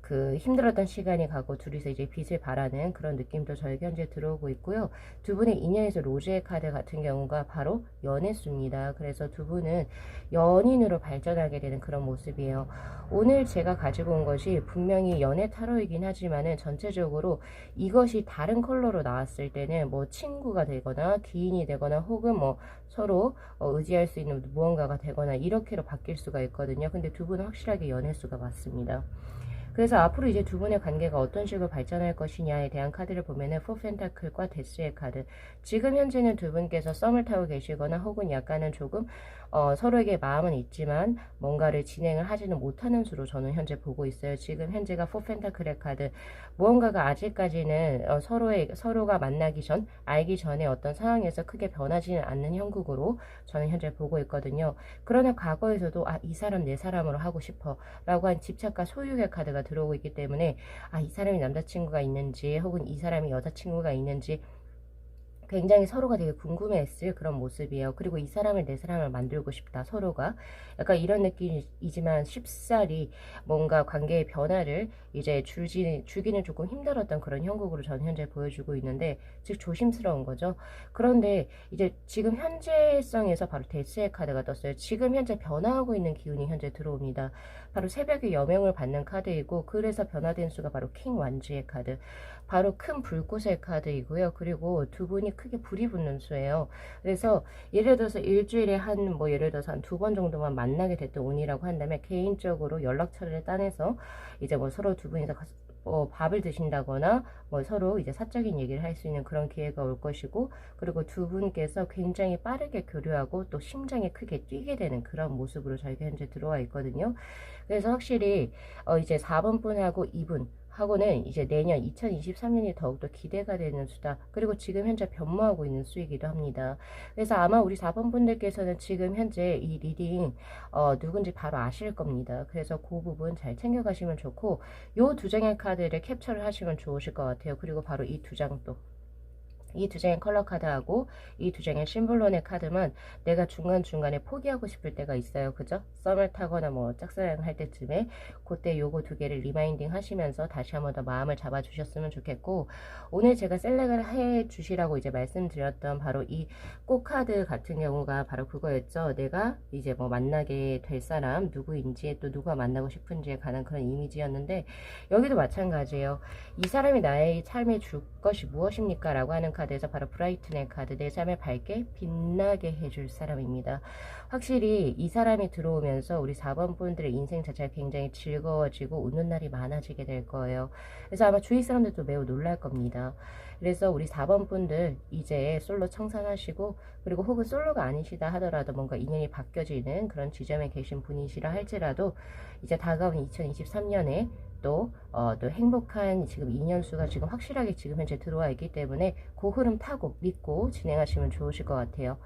그 힘들었던 시간이 가고 둘이서 이제 빛을 발하는 그런 느낌도 저에게 현재 들어오고 있고요. 두 분의 인연에서 로즈의 카드 같은 경우가 바로 연애수입니다. 그래서 두 분은 연인으로 발전하게 되는 그런 모습이에요. 오늘 제가 가지고 온 것이 분명히 연애 타로이긴 하지만은 전체적으로 이것이 다른 컬러로 나왔을 때는 뭐 친구가 되거나 기인이 되거나 혹은 뭐 서로 의지할 수 있는 무언가가 되거나 이렇게로 바뀔 수가 있거든요. 근데 두 분은 확실하게 연애수가 맞습니다. 그래서 앞으로 이제 두 분의 관계가 어떤 식으로 발전할 것이냐에 대한 카드를 보면은 포 펜타클과 데스의 카드. 지금 현재는 두 분께서 썸을 타고 계시거나 혹은 약간은 조금 서로에게 마음은 있지만 뭔가를 진행을 하지는 못하는 수로 저는 현재 보고 있어요. 지금 현재가 포 펜타클의 카드. 무언가가 아직까지는 서로가 만나기 전, 알기 전에 어떤 상황에서 크게 변하지는 않는 형국으로 저는 현재 보고 있거든요. 그러나 과거에서도 이 사람 내 사람으로 하고 싶어 라고 한 집착과 소유의 카드가 들어오고 있기 때문에 이 사람이 남자친구가 있는지 혹은 이 사람이 여자친구가 있는지 굉장히 서로가 되게 궁금해했을 그런 모습이에요. 그리고 이 사람을 내 사람을 만들고 싶다. 서로가 약간 이런 느낌이지만 쉽사리 뭔가 관계의 변화를 이제 주기는 조금 힘들었던 그런 형국으로 저는 현재 보여주고 있는데, 즉 조심스러운 거죠. 그런데 이제 지금 현재성에서 바로 데스의 카드가 떴어요. 지금 현재 변화하고 있는 기운이 현재 들어옵니다. 바로 새벽의 여명을 받는 카드이고, 그래서 변화된 수가 바로 킹 완주의 카드, 바로 큰 불꽃의 카드이고요. 그리고 두 분이 크게 불이 붙는 수예요. 그래서 예를 들어서 일주일에 예를 들어서 한 2번 정도만 만나게 됐던 운이라고 한다면, 개인적으로 연락처를 따내서 이제 서로 두 분이서 밥을 드신다거나 서로 이제 사적인 얘기를 할 수 있는 그런 기회가 올 것이고, 그리고 두 분께서 굉장히 빠르게 교류하고 또 심장이 크게 뛰게 되는 그런 모습으로 저희가 현재 들어와 있거든요. 그래서 확실히 이제 4번 분하고 2분 하고는 이제 내년 2023년이 더욱더 기대가 되는 수다. 그리고 지금 현재 변모하고 있는 수이기도 합니다. 그래서 아마 우리 4번 분들께서는 지금 현재 이 리딩 누군지 바로 아실 겁니다. 그래서 그 부분 잘 챙겨가시면 좋고, 요 두 장의 카드를 캡처를 하시면 좋으실 것 같아요. 그리고 바로 이 두 장도, 이 두 장의 컬러 카드하고 이 두 장의 심볼론의 카드만 내가 중간중간에 포기하고 싶을 때가 있어요. 그죠? 썸을 타거나 짝사랑을 할 때쯤에 그때 요거 두 개를 리마인딩 하시면서 다시 한번 더 마음을 잡아 주셨으면 좋겠고, 오늘 제가 셀렉을 해 주시라고 이제 말씀드렸던 바로 이 꽃 카드 같은 경우가 바로 그거였죠. 내가 이제 만나게 될 사람 누구인지, 또 누가 만나고 싶은지에 관한 그런 이미지였는데, 여기도 마찬가지예요. 이 사람이 나의 삶에 줄 것이 무엇입니까? 라고 하는 카드에서 바로 브라이튼의 카드, 내 삶을 밝게 빛나게 해줄 사람입니다. 확실히 이 사람이 들어오면서 우리 4번 분들의 인생 자체가 굉장히 즐거워지고 웃는 날이 많아지게 될 거예요. 그래서 아마 주위 사람들도 매우 놀랄 겁니다. 그래서 우리 4번 분들 이제 솔로 청산하시고, 그리고 혹은 솔로가 아니시다 하더라도 뭔가 인연이 바뀌어지는 그런 지점에 계신 분이시라 할지라도, 이제 다가온 2023년에 또 행복한 지금 인연수가 지금 확실하게 지금 현재 들어와 있기 때문에 그 흐름 타고 믿고 진행하시면 좋으실 것 같아요.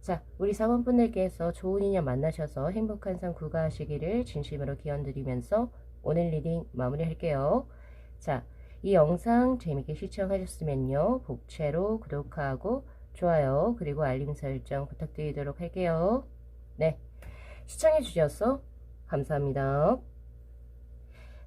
자, 우리 4번 분들께서 좋은 인연 만나셔서 행복한 삶 구가하시기를 진심으로 기원드리면서 오늘 리딩 마무리할게요. 자, 이 영상 재밌게 시청하셨으면요, 복채로 구독하고 좋아요 그리고 알림 설정 부탁드리도록 할게요. 네, 시청해 주셔서 감사합니다.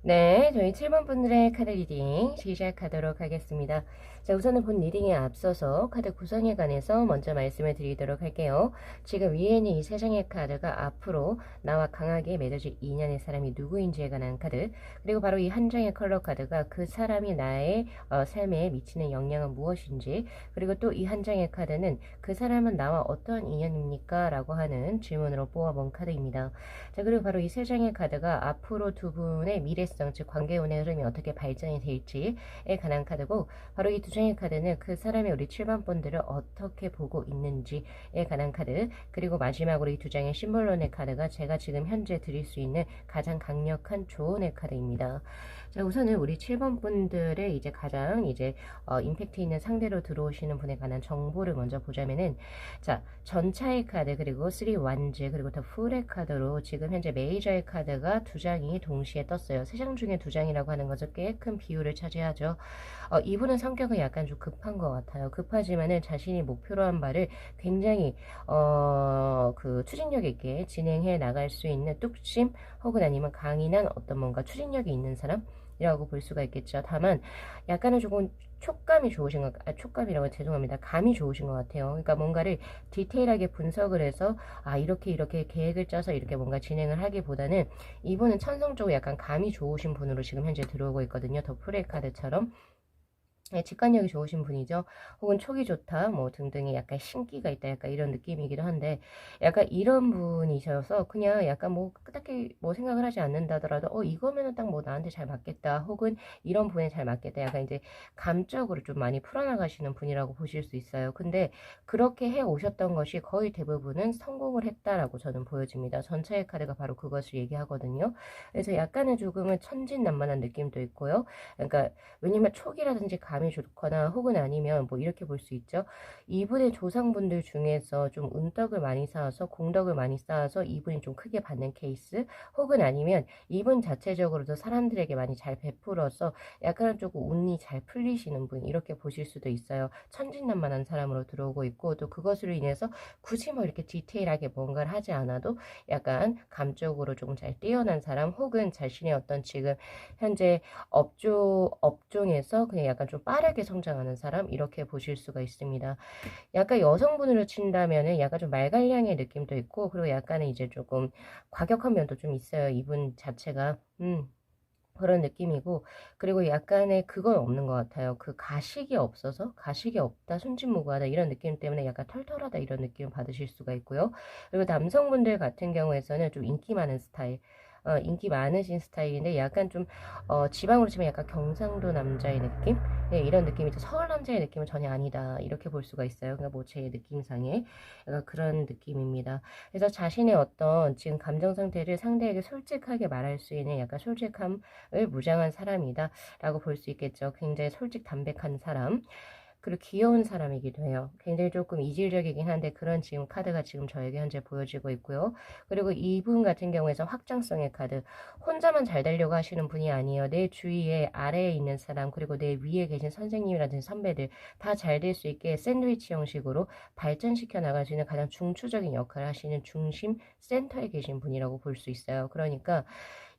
네, 저희 7번 분들의 카드 리딩 시작하도록 하겠습니다. 자, 우선은 본 리딩에 앞서서 카드 구성에 관해서 먼저 말씀을 드리도록 할게요. 지금 위에 있는 이 세 장의 카드가 앞으로 나와 강하게 맺어질 인연의 사람이 누구인지에 관한 카드, 그리고 바로 이 한 장의 컬러 카드가 그 사람이 나의 삶에 미치는 영향은 무엇인지, 그리고 또 이 한 장의 카드는 그 사람은 나와 어떠한 인연입니까? 라고 하는 질문으로 뽑아본 카드입니다. 자, 그리고 바로 이 세 장의 카드가 앞으로 두 분의 미래성, 즉 관계운의 흐름이 어떻게 발전이 될지에 관한 카드고, 바로 이 두 장의 카드는 그 사람이 우리 7번 분들을 어떻게 보고 있는지에 관한 카드, 그리고 마지막으로 이 두 장의 심볼론의 카드가 제가 지금 현재 드릴 수 있는 가장 강력한 조언의 카드입니다. 자, 우선은 우리 7번 분들의 이제 가장 임팩트 있는 상대로 들어오시는 분에 관한 정보를 먼저 보자면은, 자, 전차의 카드, 그리고 3 완즈, 그리고 더 풀의 카드로 지금 현재 메이저의 카드가 두 장이 동시에 떴어요. 세 장 중에 두 장이라고 하는 것은 꽤 큰 비율을 차지하죠. 이분은 성격은 약간 좀 급한 것 같아요. 급하지만은 자신이 목표로 한 바를 굉장히 그 추진력 있게 진행해 나갈 수 있는 뚝심, 혹은 아니면 강인한 어떤 뭔가 추진력이 있는 사람이라고 볼 수가 있겠죠. 다만 약간은 조금 촉감이 좋으신 것, 촉감이라고 죄송합니다. 감이 좋으신 것 같아요. 그러니까 뭔가를 디테일하게 분석을 해서 이렇게 계획을 짜서 이렇게 뭔가 진행을 하기보다는, 이분은 천성적으로 약간 감이 좋으신 분으로 지금 현재 들어오고 있거든요. 더 프레 카드처럼. 네, 직관력이 좋으신 분이죠. 혹은 촉이 좋다, 뭐 등등의 약간 신기가 있다, 약간 이런 느낌이기도 한데, 약간 이런 분이셔서 그냥 약간 뭐 딱히 뭐 생각을 하지 않는다더라도, 이거면은 딱 뭐 나한테 잘 맞겠다, 혹은 이런 분에 잘 맞겠다, 약간 이제 감적으로 좀 많이 풀어나가시는 분이라고 보실 수 있어요. 근데 그렇게 해 오셨던 것이 거의 대부분은 성공을 했다라고 저는 보여집니다. 전차의 카드가 바로 그것을 얘기하거든요. 그래서 약간은 조금은 천진난만한 느낌도 있고요. 그러니까 왜냐면 촉이라든지 감이 좋거나 혹은 아니면 뭐 이렇게 볼 수 있죠. 이분의 조상분들 중에서 좀 운덕을 많이 쌓아서 공덕을 많이 쌓아서 이분이 좀 크게 받는 케이스, 혹은 아니면 이분 자체적으로도 사람들에게 많이 잘 베풀어서 약간은 조금 운이 잘 풀리시는 분, 이렇게 보실 수도 있어요. 천진난만한 사람으로 들어오고 있고, 또 그것으로 인해서 굳이 뭐 이렇게 디테일하게 뭔가를 하지 않아도 약간 감적으로 조금 잘 뛰어난 사람, 혹은 자신의 어떤 지금 현재 업종에서 그냥 약간 좀 빠르게 성장하는 사람, 이렇게 보실 수가 있습니다. 약간 여성분으로 친다면은 약간 좀 말갈량의 느낌도 있고, 그리고 약간은 이제 조금 과격한 면도 좀 있어요. 이분 자체가. 그런 느낌이고, 그리고 약간의 그건 없는 것 같아요. 그 가식이 없어서, 가식이 없다, 순진무구하다, 이런 느낌 때문에 약간 털털하다, 이런 느낌을 받으실 수가 있고요. 그리고 남성분들 같은 경우에서는 좀 인기 많은 스타일, 인기 많으신 스타일인데, 약간 좀, 지방으로 치면 약간 경상도 남자의 느낌? 네, 이런 느낌이죠. 서울 남자의 느낌은 전혀 아니다, 이렇게 볼 수가 있어요. 그러니까 뭐 제 느낌상에 약간 그런 느낌입니다. 그래서 자신의 어떤 지금 감정 상태를 상대에게 솔직하게 말할 수 있는 약간 솔직함, 을 무장한 사람이다 라고 볼 수 있겠죠. 굉장히 솔직 담백한 사람, 그리고 귀여운 사람이기도 해요. 굉장히 조금 이질적이긴 한데 그런 지금 카드가 지금 저에게 현재 보여지고 있고요. 그리고 이분 같은 경우에서 확장성의 카드, 혼자만 잘 되려고 하시는 분이 아니에요. 내 주위에 아래에 있는 사람, 그리고 내 위에 계신 선생님이라든지 선배들 다 잘 될 수 있게 샌드위치 형식으로 발전시켜 나갈 수 있는 가장 중추적인 역할을 하시는 중심 센터에 계신 분이라고 볼 수 있어요. 그러니까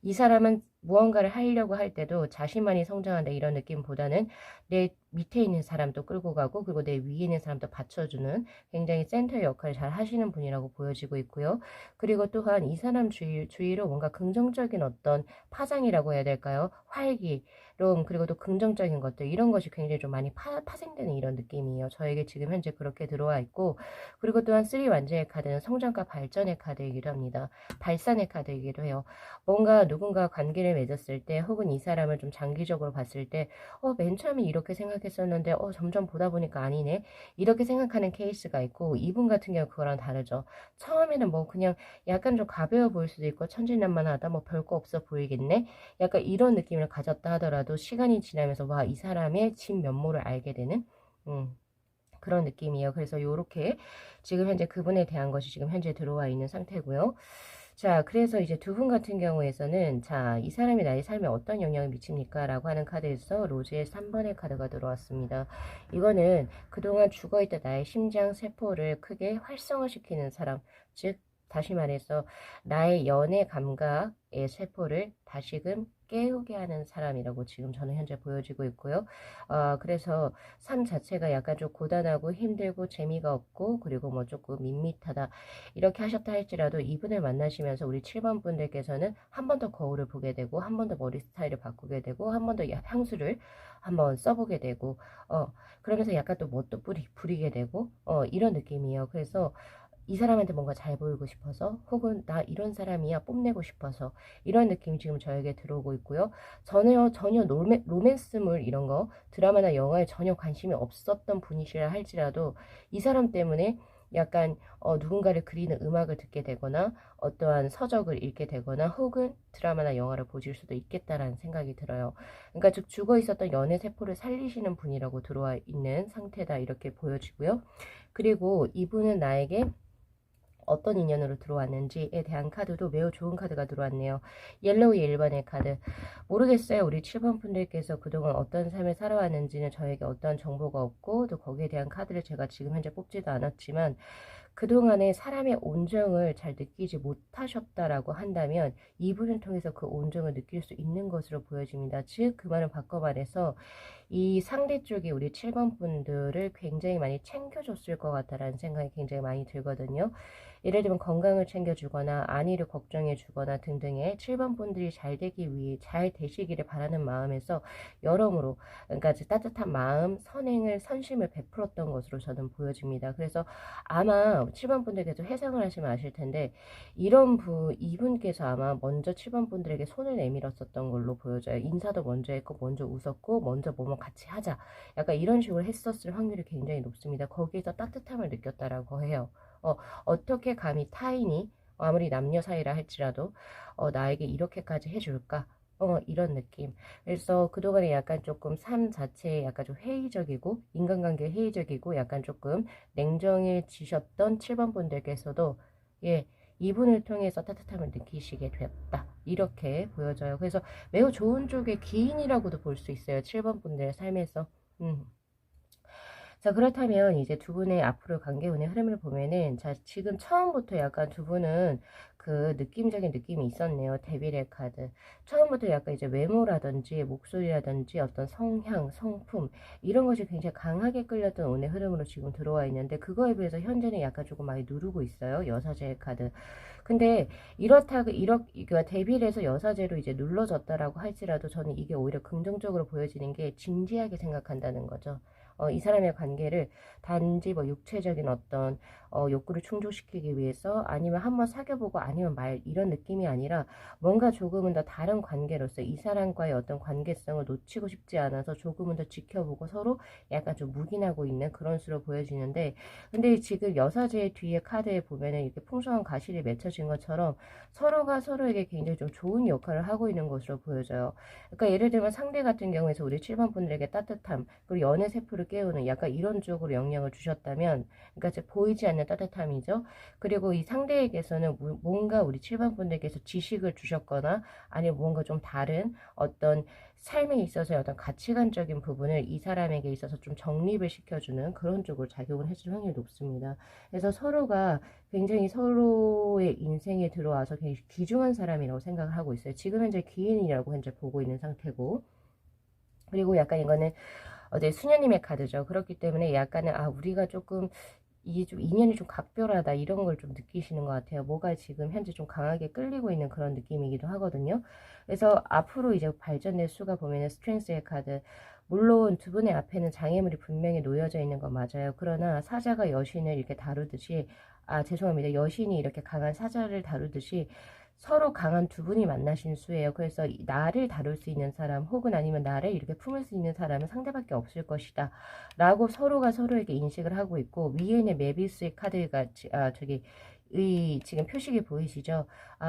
이 사람은 무언가를 하려고 할 때도 자신만이 성장한다, 이런 느낌보다는 내 밑에 있는 사람도 끌고 가고, 그리고 내 위에 있는 사람도 받쳐주는 굉장히 센터 역할을 잘 하시는 분이라고 보여지고 있고요. 그리고 또한 이 사람 주위로 뭔가 긍정적인 어떤 파장이라고 해야 될까요? 활기로움, 그리고 또 긍정적인 것들, 이런 것이 굉장히 좀 많이 파생되는 이런 느낌이에요. 저에게 지금 현재 그렇게 들어와 있고, 그리고 또한 3 완전의 카드는 성장과 발전의 카드이기도 합니다. 발산의 카드이기도 해요. 뭔가 누군가 관계를 맺었을 때, 혹은 이 사람을 좀 장기적으로 봤을 때, 맨 처음에 이렇게 생각했었는데, 점점 보다 보니까 아니네, 이렇게 생각하는 케이스가 있고, 이분 같은 경우 그거랑 다르죠. 처음에는 뭐 그냥 약간 좀 가벼워 보일 수도 있고, 천진난만하다, 뭐 별거 없어 보이겠네, 약간 이런 느낌을 가졌다 하더라도 시간이 지나면서 와, 이 사람의 진면모를 알게 되는 그런 느낌이에요. 그래서 요렇게 지금 현재 그분에 대한 것이 지금 현재 들어와 있는 상태고요. 자, 그래서 이제 두 분 같은 경우에서는, 자, 이 사람이 나의 삶에 어떤 영향을 미칩니까? 라고 하는 카드에서 로즈의 3번의 카드가 들어왔습니다. 이거는 그동안 죽어있던 나의 심장 세포를 크게 활성화시키는 사람, 즉, 다시 말해서 나의 연애 감각의 세포를 다시금 깨우게 하는 사람이라고 지금 저는 현재 보여지고 있고요. 그래서 삶 자체가 약간 좀 고단하고 힘들고 재미가 없고, 그리고 뭐 조금 밋밋하다, 이렇게 하셨다 할지라도 이분을 만나시면서 우리 7번 분들께서는 한 번 더 거울을 보게 되고, 한 번 더 머리 스타일을 바꾸게 되고, 한 번 더 향수를 한번 써보게 되고, 그러면서 약간 또 뭣도 부리게 되고, 이런 느낌이에요. 그래서 이 사람한테 뭔가 잘 보이고 싶어서, 혹은 나 이런 사람이야 뽐내고 싶어서, 이런 느낌이 지금 저에게 들어오고 있고요. 전혀 로맨스물 이런 거, 드라마나 영화에 전혀 관심이 없었던 분이시라 할지라도 이 사람 때문에 약간 누군가를 그리는 음악을 듣게 되거나, 어떠한 서적을 읽게 되거나, 혹은 드라마나 영화를 보실 수도 있겠다라는 생각이 들어요. 그러니까 즉 죽어 있었던 연애 세포를 살리시는 분이라고 들어와 있는 상태다, 이렇게 보여지고요. 그리고 이분은 나에게 어떤 인연으로 들어왔는지에 대한 카드도 매우 좋은 카드가 들어왔네요. 옐로우의 1번의 카드. 모르겠어요. 우리 7번 분들께서 그동안 어떤 삶을 살아왔는지는 저에게 어떤 정보가 없고, 또 거기에 대한 카드를 제가 지금 현재 뽑지도 않았지만, 그동안에 사람의 온정을 잘 느끼지 못하셨다라고 한다면 이분을 통해서 그 온정을 느낄 수 있는 것으로 보여집니다. 즉, 그 말을 바꿔 말해서 이 상대 쪽이 우리 7번 분들을 굉장히 많이 챙겨줬을 것 같다라는 생각이 굉장히 많이 들거든요. 예를 들면 건강을 챙겨주거나 안위를 걱정해주거나 등등의 7번 분들이 잘 되시기를 바라는 마음에서 여러모로 그러니까 따뜻한 마음, 선행을, 선심을 베풀었던 것으로 저는 보여집니다. 그래서 아마 7번 분들께서 회상을 하시면 아실 텐데 이분께서 아마 먼저 7번 분들에게 손을 내밀었었던 걸로 보여져요. 인사도 먼저 했고 먼저 웃었고 먼저 뭐뭐 같이 하자. 약간 이런 식으로 했었을 확률이 굉장히 높습니다. 거기에서 따뜻함을 느꼈다라고 해요. 어떻게 감히 타인이 아무리 남녀 사이라 할지라도 나에게 이렇게까지 해줄까? 이런 느낌. 그래서 그동안에 약간 조금 삶 자체에 약간 좀 회의적이고, 인간관계 회의적이고, 약간 조금 냉정해지셨던 7번 분들께서도, 예, 이분을 통해서 따뜻함을 느끼시게 되었다. 이렇게 보여져요. 그래서 매우 좋은 쪽의 기인이라고도 볼 수 있어요. 7번 분들의 삶에서. 자, 그렇다면 이제 두 분의 앞으로 관계운의 흐름을 보면은, 자, 지금 처음부터 약간 두 분은 그 느낌적인 느낌이 있었네요. 데빌의 카드. 처음부터 약간 이제 외모라든지 목소리라든지 어떤 성향, 성품, 이런 것이 굉장히 강하게 끌렸던 운의 흐름으로 지금 들어와 있는데, 그거에 비해서 현재는 약간 조금 많이 누르고 있어요. 여사제의 카드. 근데 그러니까 데빌에서 여사제로 이제 눌러졌다라고 할지라도 저는 이게 오히려 긍정적으로 보여지는 게 진지하게 생각한다는 거죠. 이 사람의 관계를 단지 뭐 육체적인 어떤 욕구를 충족시키기 위해서 아니면 한번 사귀어보고 아니면 말 이런 느낌이 아니라 뭔가 조금은 더 다른 관계로서 이 사람과의 어떤 관계성을 놓치고 싶지 않아서 조금은 더 지켜보고 서로 약간 좀 묵인하고 있는 그런 수로 보여지는데, 근데 지금 여사제의 뒤에 카드에 보면은 이렇게 풍성한 가실이 맺혀진 것처럼 서로가 서로에게 굉장히 좀 좋은 역할을 하고 있는 것으로 보여져요. 그러니까 예를 들면 상대 같은 경우에서 우리 7번 분들에게 따뜻함 그리고 연애 세포를 깨우는 약간 이런 쪽으로 영향을 주셨다면, 그러니까 이제 보이지 않는 따뜻함이죠. 그리고 이 상대에게서는 뭔가 우리 7번 분들께서 지식을 주셨거나 아니면 뭔가 좀 다른 어떤 삶에 있어서의 어떤 가치관적인 부분을 이 사람에게 있어서 좀 정립을 시켜주는 그런 쪽으로 작용을 해줄 확률이 높습니다. 그래서 서로가 굉장히 서로의 인생에 들어와서 굉장히 귀중한 사람이라고 생각을 하고 있어요. 지금 현재 귀인이라고 현재 보고 있는 상태고, 그리고 약간 이거는 네, 수녀님의 카드죠. 그렇기 때문에 약간은 우리가 조금 이게 좀 인연이 좀 각별하다 이런 걸 좀 느끼시는 것 같아요. 뭐가 지금 현재 좀 강하게 끌리고 있는 그런 느낌이기도 하거든요. 그래서 앞으로 이제 발전될 수가 보면은 스트렝스의 카드. 물론 두 분의 앞에는 장애물이 분명히 놓여져 있는 건 맞아요. 그러나 사자가 여신을 이렇게 다루듯이, 죄송합니다. 여신이 이렇게 강한 사자를 다루듯이 서로 강한 두 분이 만나신 수예요. 그래서 나를 다룰 수 있는 사람 혹은 아니면 나를 이렇게 품을 수 있는 사람은 상대밖에 없을 것이다 라고 서로가 서로에게 인식을 하고 있고, 위에 있는 메비우스의 카드가 지금 표식이 보이시죠?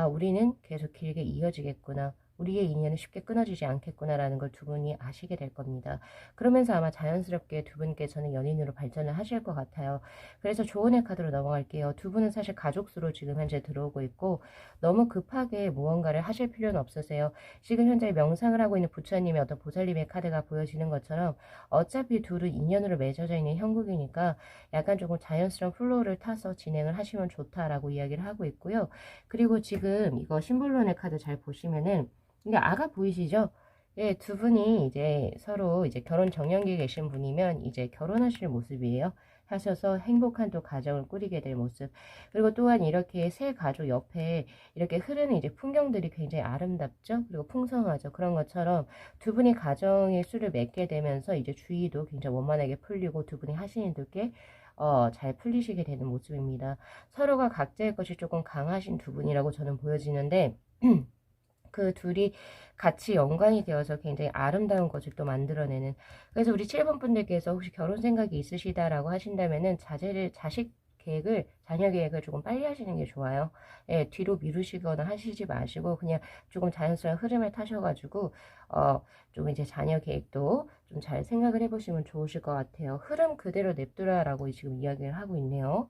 우리는 계속 길게 이어지겠구나. 우리의 인연은 쉽게 끊어지지 않겠구나라는 걸 두 분이 아시게 될 겁니다. 그러면서 아마 자연스럽게 두 분께서는 연인으로 발전을 하실 것 같아요. 그래서 조언의 카드로 넘어갈게요. 두 분은 사실 가족수로 지금 현재 들어오고 있고, 너무 급하게 무언가를 하실 필요는 없으세요. 지금 현재 명상을 하고 있는 부처님의 어떤 보살님의 카드가 보여지는 것처럼 어차피 둘은 인연으로 맺어져 있는 형국이니까 약간 조금 자연스러운 플로우를 타서 진행을 하시면 좋다라고 이야기를 하고 있고요. 그리고 지금 이거 심볼론의 카드 잘 보시면은 이게 아가 보이시죠? 예, 두 분이 이제 서로 이제 결혼 정년기에 계신 분이면 이제 결혼하실 모습이에요. 하셔서 행복한 또 가정을 꾸리게 될 모습. 그리고 또한 이렇게 새 가족 옆에 이렇게 흐르는 이제 풍경들이 굉장히 아름답죠? 그리고 풍성하죠. 그런 것처럼 두 분이 가정의 수를 맺게 되면서 이제 주의도 굉장히 원만하게 풀리고 두 분이 하시는 일들께 잘 풀리시게 되는 모습입니다. 서로가 각자의 것이 조금 강하신 두 분이라고 저는 보여지는데, 그 둘이 같이 연관이 되어서 굉장히 아름다운 것을 또 만들어내는. 그래서 우리 7번 분들께서 혹시 결혼 생각이 있으시다라고 하신다면은 자녀 계획을 조금 빨리 하시는 게 좋아요. 예, 뒤로 미루시거나 하시지 마시고 그냥 조금 자연스러운 흐름을 타셔가지고 좀 이제 자녀 계획도 좀 잘 생각을 해보시면 좋으실 것 같아요. 흐름 그대로 냅두라라고 지금 이야기를 하고 있네요.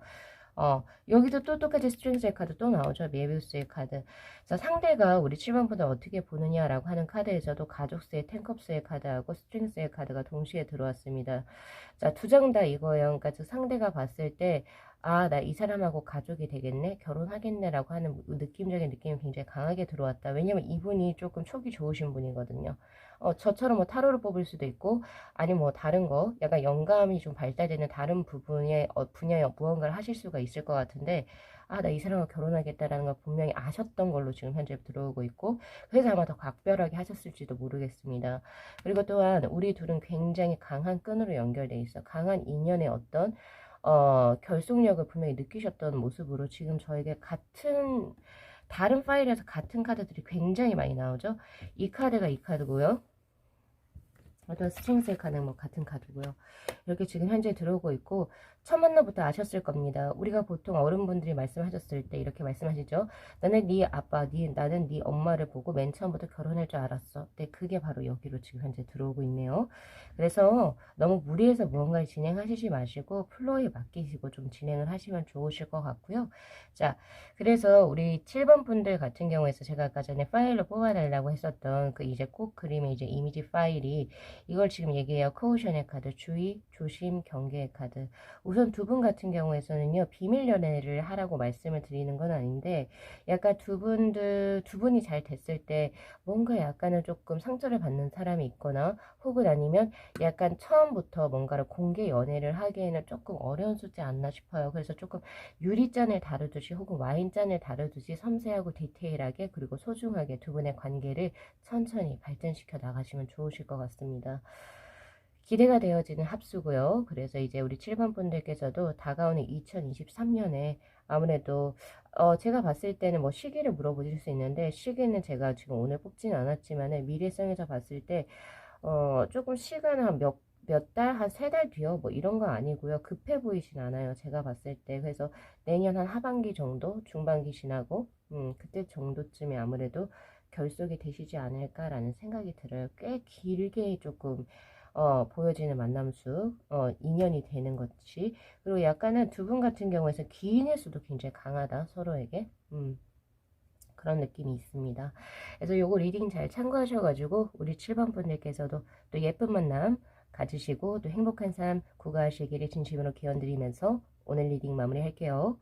여기도 또 똑같이 스트링스의 카드 또 나오죠. 메비우스의 카드. 그래서 상대가 우리 7번보다 어떻게 보느냐라고 하는 카드에서도 가족수의 텐컵스의 카드하고 스트링스의 카드가 동시에 들어왔습니다. 자, 두 장 다 이거예요. 그러니까 그 상대가 봤을 때, 아, 나 이 사람하고 가족이 되겠네, 결혼하겠네라고 하는 느낌적인 느낌이 굉장히 강하게 들어왔다. 왜냐면 이분이 조금 촉이 좋으신 분이거든요. 저처럼 뭐 타로를 뽑을 수도 있고, 아니 뭐 다른 거, 약간 영감이 좀 발달되는 다른 부분의 분야의 무언가를 하실 수가 있을 것 같은데, 아, 나 이 사람과 결혼하겠다라는 걸 분명히 아셨던 걸로 지금 현재 들어오고 있고, 그래서 아마 더 각별하게 하셨을지도 모르겠습니다. 그리고 또한 우리 둘은 굉장히 강한 끈으로 연결돼 있어. 강한 인연의 어떤 결속력을 분명히 느끼셨던 모습으로 지금 저에게 같은 다른 파일에서 같은 카드들이 굉장히 많이 나오죠. 이 카드가 이 카드고요. 어떤 스트링스의 카드는 뭐 같은 카드고요. 이렇게 지금 현재 들어오고 있고, 첫 만나부터 아셨을 겁니다. 우리가 보통 어른분들이 말씀하셨을 때 이렇게 말씀하시죠. 나는 네 아빠, 나는 네 엄마를 보고 맨 처음부터 결혼할 줄 알았어. 네, 그게 바로 여기로 지금 현재 들어오고 있네요. 그래서 너무 무리해서 무언가를 진행하시지 마시고 플로우에 맡기시고 좀 진행을 하시면 좋으실 것 같고요. 자, 그래서 우리 7번 분들 같은 경우에서 제가 아까 전에 파일로 뽑아달라고 했었던 그 이제 꼭 그림의 이제 이미지 파일이 이걸 지금 얘기해요. 크오션의 카드, 주의, 조심, 경계의 카드. 우선 두 분 같은 경우에서는요, 비밀 연애를 하라고 말씀을 드리는 건 아닌데, 약간 두 분이 잘 됐을 때 뭔가 약간은 조금 상처를 받는 사람이 있거나, 혹은 아니면 약간 처음부터 뭔가를 공개 연애를 하기에는 조금 어려운 수지 않나 싶어요. 그래서 조금 유리잔을 다루듯이 혹은 와인잔을 다루듯이 섬세하고 디테일하게 그리고 소중하게 두 분의 관계를 천천히 발전시켜 나가시면 좋으실 것 같습니다. 기대가 되어지는 합수고요. 그래서 이제 우리 7번 분들께서도 다가오는 2023년에 아무래도 제가 봤을 때는 뭐 시기를 물어보실 수 있는데, 시기는 제가 지금 오늘 뽑지는 않았지만 미래성에서 봤을 때 조금 시간 한 몇 달, 한 3달 뒤요. 뭐 이런 거 아니고요. 급해 보이진 않아요. 제가 봤을 때. 그래서 내년 한 하반기 정도, 중반기 지나고, 그때 정도쯤에 아무래도 결속이 되시지 않을까라는 생각이 들어요. 꽤 길게 조금, 보여지는 만남수, 인연이 되는 것이. 그리고 약간은 두 분 같은 경우에서 기인의 수도 굉장히 강하다, 서로에게. 그런 느낌이 있습니다. 그래서 요거 리딩 잘 참고하셔가지고 우리 7번 분들께서도 또 예쁜 만남 가지시고 또 행복한 삶 구가하시기를 진심으로 기원드리면서 오늘 리딩 마무리할게요.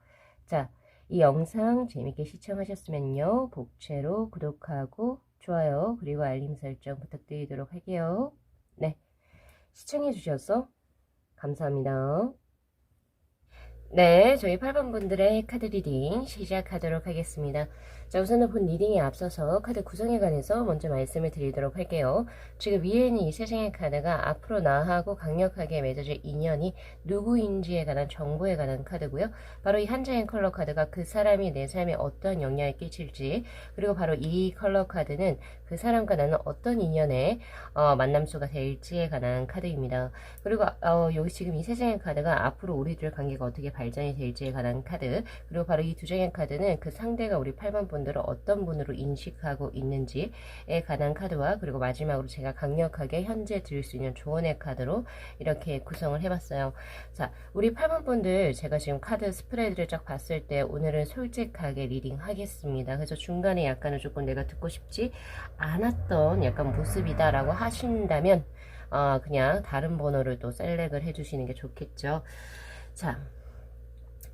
자, 이 영상 재밌게 시청하셨으면요, 복채로 구독하고 좋아요 그리고 알림 설정 부탁드리도록 할게요. 네, 시청해주셔서 감사합니다. 네, 저희 8번 분들의 카드 리딩 시작하도록 하겠습니다. 자, 우선은 본 리딩에 앞서서 카드 구성에 관해서 먼저 말씀을 드리도록 할게요. 지금 위에 있는 이 세 장의 카드가 앞으로 나하고 강력하게 맺어질 인연이 누구인지에 관한 정보에 관한 카드고요. 바로 이 한 장의 컬러 카드가 그 사람이 내 삶에 어떤 영향을 끼칠지, 그리고 바로 이 컬러 카드는 그 사람과 나는 어떤 인연의 만남수가 될지에 관한 카드입니다. 그리고 여기 지금 이 세 장의 카드가 앞으로 우리들 관계가 어떻게 발전이 될지에 관한 카드, 그리고 바로 이 두 장의 카드는 그 상대가 우리 8번 분들을 어떤 분으로 인식하고 있는지에 관한 카드와, 그리고 마지막으로 제가 강력하게 현재 드릴 수 있는 조언의 카드로 이렇게 구성을 해봤어요. 자, 우리 8번 분들 제가 지금 카드 스프레드를 쫙 봤을 때 오늘은 솔직하게 리딩 하겠습니다. 그래서 중간에 약간은 조금 내가 듣고 싶지 않았던 약간 모습이다 라고 하신다면 그냥 다른 번호를 또 셀렉을 해주시는 게 좋겠죠. 자,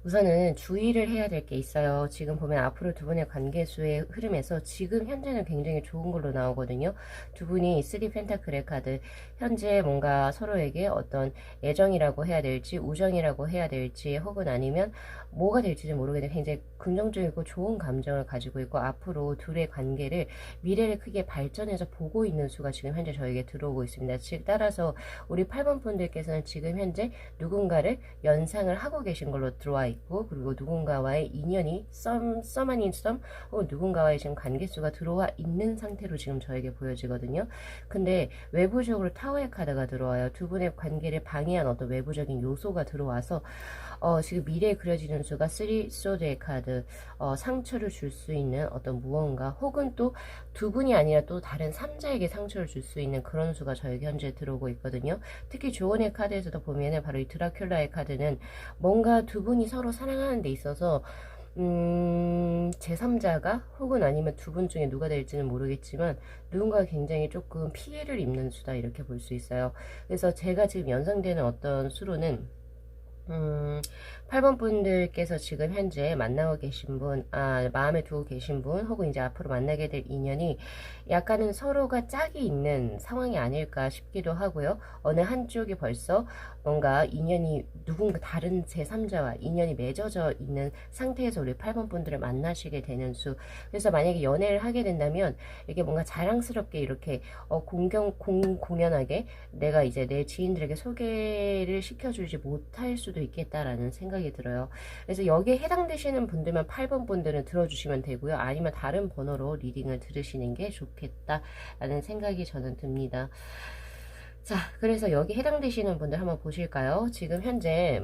우선은 주의를 해야 될 게 있어요. 지금 보면 앞으로 두 분의 관계수의 흐름에서 지금 현재는 굉장히 좋은 걸로 나오거든요. 두 분이 3 펜타클의 카드, 현재 뭔가 서로에게 어떤 애정이라고 해야 될지 우정이라고 해야 될지 혹은 아니면 뭐가 될지는 모르겠는데 굉장히 긍정적이고 좋은 감정을 가지고 있고, 앞으로 둘의 관계를 미래를 크게 발전해서 보고 있는 수가 지금 현재 저에게 들어오고 있습니다. 즉 따라서 우리 8번 분들께서는 지금 현재 누군가를 연상을 하고 계신 걸로 들어와 있고, 그리고 누군가와의 인연이 썸 아닌 썸 혹은 누군가와의 지금 관계수가 들어와 있는 상태로 지금 저에게 보여지거든요. 근데 외부적으로 타워의 카드가 들어와요. 두 분의 관계를 방해한 어떤 외부적인 요소가 들어와서 지금 미래에 그려지는 수가 3 소드의 카드, 상처를 줄 수 있는 어떤 무언가, 혹은 또 두 분이 아니라 또 다른 3자에게 상처를 줄 수 있는 그런 수가 저에게 현재 들어오고 있거든요. 특히 조언의 카드에서도 보면은 바로 이 드라큘라의 카드는 뭔가 두 분이 서로 사랑하는 데 있어서 제3자가 혹은 아니면 두 분 중에 누가 될지는 모르겠지만 누군가 굉장히 조금 피해를 입는 수다, 이렇게 볼 수 있어요. 그래서 제가 지금 연상되는 어떤 수로는 음, 8번 분들께서 지금 현재 만나고 계신 분, 마음에 두고 계신 분, 혹은 이제 앞으로 만나게 될 인연이 약간은 서로가 짝이 있는 상황이 아닐까 싶기도 하고요. 어느 한쪽이 벌써 뭔가 인연이 누군가 다른 제3자와 인연이 맺어져 있는 상태에서 우리 8번 분들을 만나시게 되는 수. 그래서 만약에 연애를 하게 된다면 이게 뭔가 자랑스럽게 이렇게 공연하게 내가 이제 내 지인들에게 소개를 시켜주지 못할 수도 있겠다라는 생각이 들어요. 그래서 여기에 해당되시는 분들만 8번 분들은 들어주시면 되고요. 아니면 다른 번호로 리딩을 들으시는 게 좋겠다라는 생각이 저는 듭니다. 자, 그래서 여기 해당되시는 분들 한번 보실까요? 지금 현재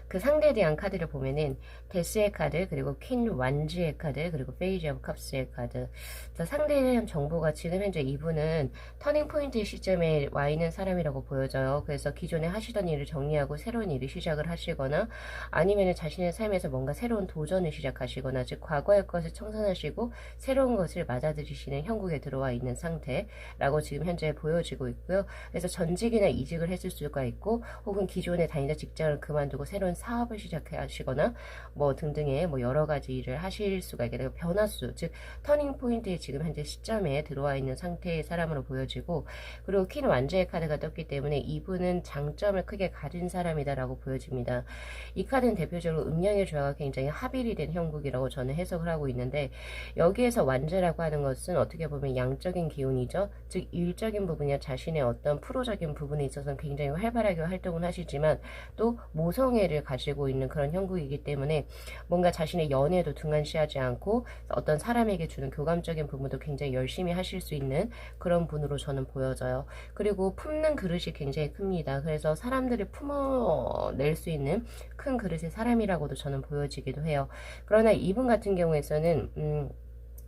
그 상대에 대한 카드를 보면은 데스의 카드, 그리고 퀸 완즈의 카드, 그리고 페이지 오브 컵스의 카드. 자, 상대에 대한 정보가 지금 현재 이분은 터닝 포인트 시점에 와 있는 사람이라고 보여져요. 그래서 기존에 하시던 일을 정리하고 새로운 일을 시작을 하시거나 아니면 자신의 삶에서 뭔가 새로운 도전을 시작하시거나 즉 과거의 것을 청산하시고 새로운 것을 맞아들이시는 형국에 들어와 있는 상태라고 지금 현재 보여지고 있고요. 그래서 전직이나 이직을 했을 수가 있고 혹은 기존에 다니던 직장을 그만두고 새로운 사업을 시작하시거나 뭐 등등의 뭐 여러 가지 일을 하실 수가 있게 되고 변화수 즉 터닝 포인트에 지금 현재 시점에 들어와 있는 상태의 사람으로 보여지고 그리고 퀸 완제의 카드가 떴기 때문에 이분은 장점을 크게 가진 사람이다라고 보여집니다. 이 카드는 대표적으로 음양의 조화가 굉장히 합일이 된 형국이라고 저는 해석을 하고 있는데 여기에서 완제라고 하는 것은 어떻게 보면 양적인 기운이죠. 즉 일적인 부분이나 자신의 어떤 프로적인 부분에 있어서는 굉장히 활발하게 활동을 하시지만 또 모성애를 가지고 있는 그런 형국이기 때문에 뭔가 자신의 연애도 등한시하지 않고 어떤 사람에게 주는 교감적인 부분도 굉장히 열심히 하실 수 있는 그런 분으로 저는 보여져요. 그리고 품는 그릇이 굉장히 큽니다. 그래서 사람들을 품어낼 수 있는 큰 그릇의 사람이라고도 저는 보여지기도 해요. 그러나 이분 같은 경우에서는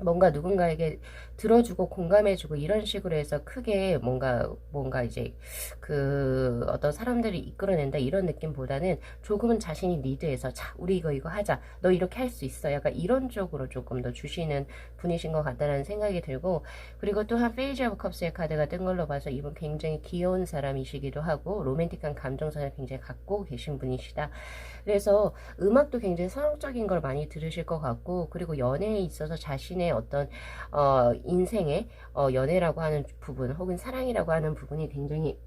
뭔가 누군가에게 들어주고 공감해주고 이런 식으로 해서 크게 뭔가 이제 그 어떤 사람들이 이끌어낸다 이런 느낌보다는 조금은 자신이 리드해서 자 우리 이거 하자 너 이렇게 할 수 있어 약간 이런 쪽으로 조금 더 주시는 분이신 것 같다는 생각이 들고 그리고 또한 페이지 오브 컵스의 카드가 뜬 걸로 봐서 이분 굉장히 귀여운 사람이시기도 하고 로맨틱한 감정선을 굉장히 갖고 계신 분이시다. 그래서 음악도 굉장히 성적인 걸 많이 들으실 것 같고 그리고 연애에 있어서 자신의 어떤 인생의 연애라고 하는 부분 혹은 사랑이라고 하는 부분이 굉장히